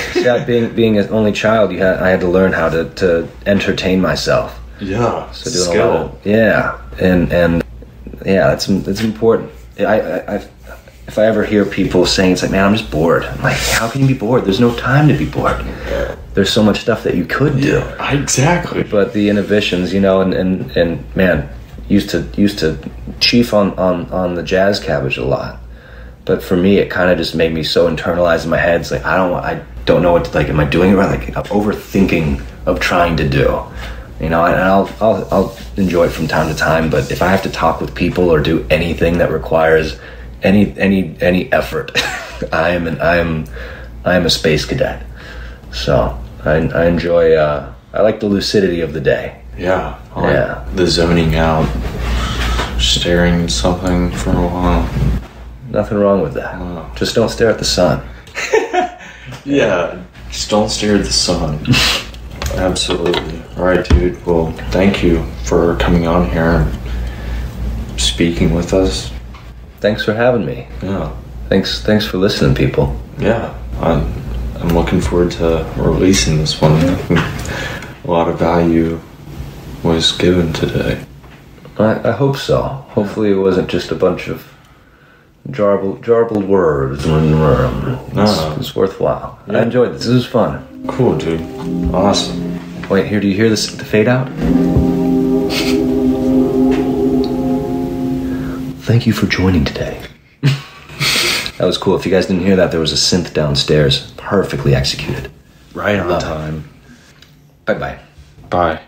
Speaker 1: being an only child, I had to learn how to entertain myself.
Speaker 2: Yeah,
Speaker 1: so doing skill. A lot of, and it's important. If I ever hear people saying, it's like, man, I'm just bored. I'm like, how can you be bored? There's no time to be bored. There's so much stuff that you could do.
Speaker 2: Yeah, exactly.
Speaker 1: But the inhibitions, you know, and man, used to chief on the jazz cabbage a lot. But for me, it kind of just made me so internalized in my head. It's like, I don't know what to, like, am I doing it right? Like, I'm overthinking of trying to do. You know, and I'll enjoy it from time to time, but if I have to talk with people or do anything that requires any effort, I am a space cadet. So I enjoy. I like the lucidity of the day.
Speaker 2: Yeah, the zoning out, staring at something for a while.
Speaker 1: Nothing wrong with that. Wow. Just don't stare at the sun.
Speaker 2: Yeah, just don't stare at the sun. Absolutely. All right, dude. Well, thank you for coming on here and speaking with us.
Speaker 1: Thanks for having me.
Speaker 2: Yeah.
Speaker 1: Thanks for listening, people.
Speaker 2: Yeah. I'm looking forward to releasing this one. I think a lot of value was given today.
Speaker 1: I hope so. Hopefully it wasn't just a bunch of jarbled words. It's worthwhile. Yeah. I enjoyed this. This was fun.
Speaker 2: Cool, dude. Awesome.
Speaker 1: Wait, here, do you hear this, the fade out? Thank you for joining today. That was cool. If you guys didn't hear that, there was a synth downstairs. Perfectly executed.
Speaker 2: Right on time.
Speaker 1: Bye-bye.
Speaker 2: Bye.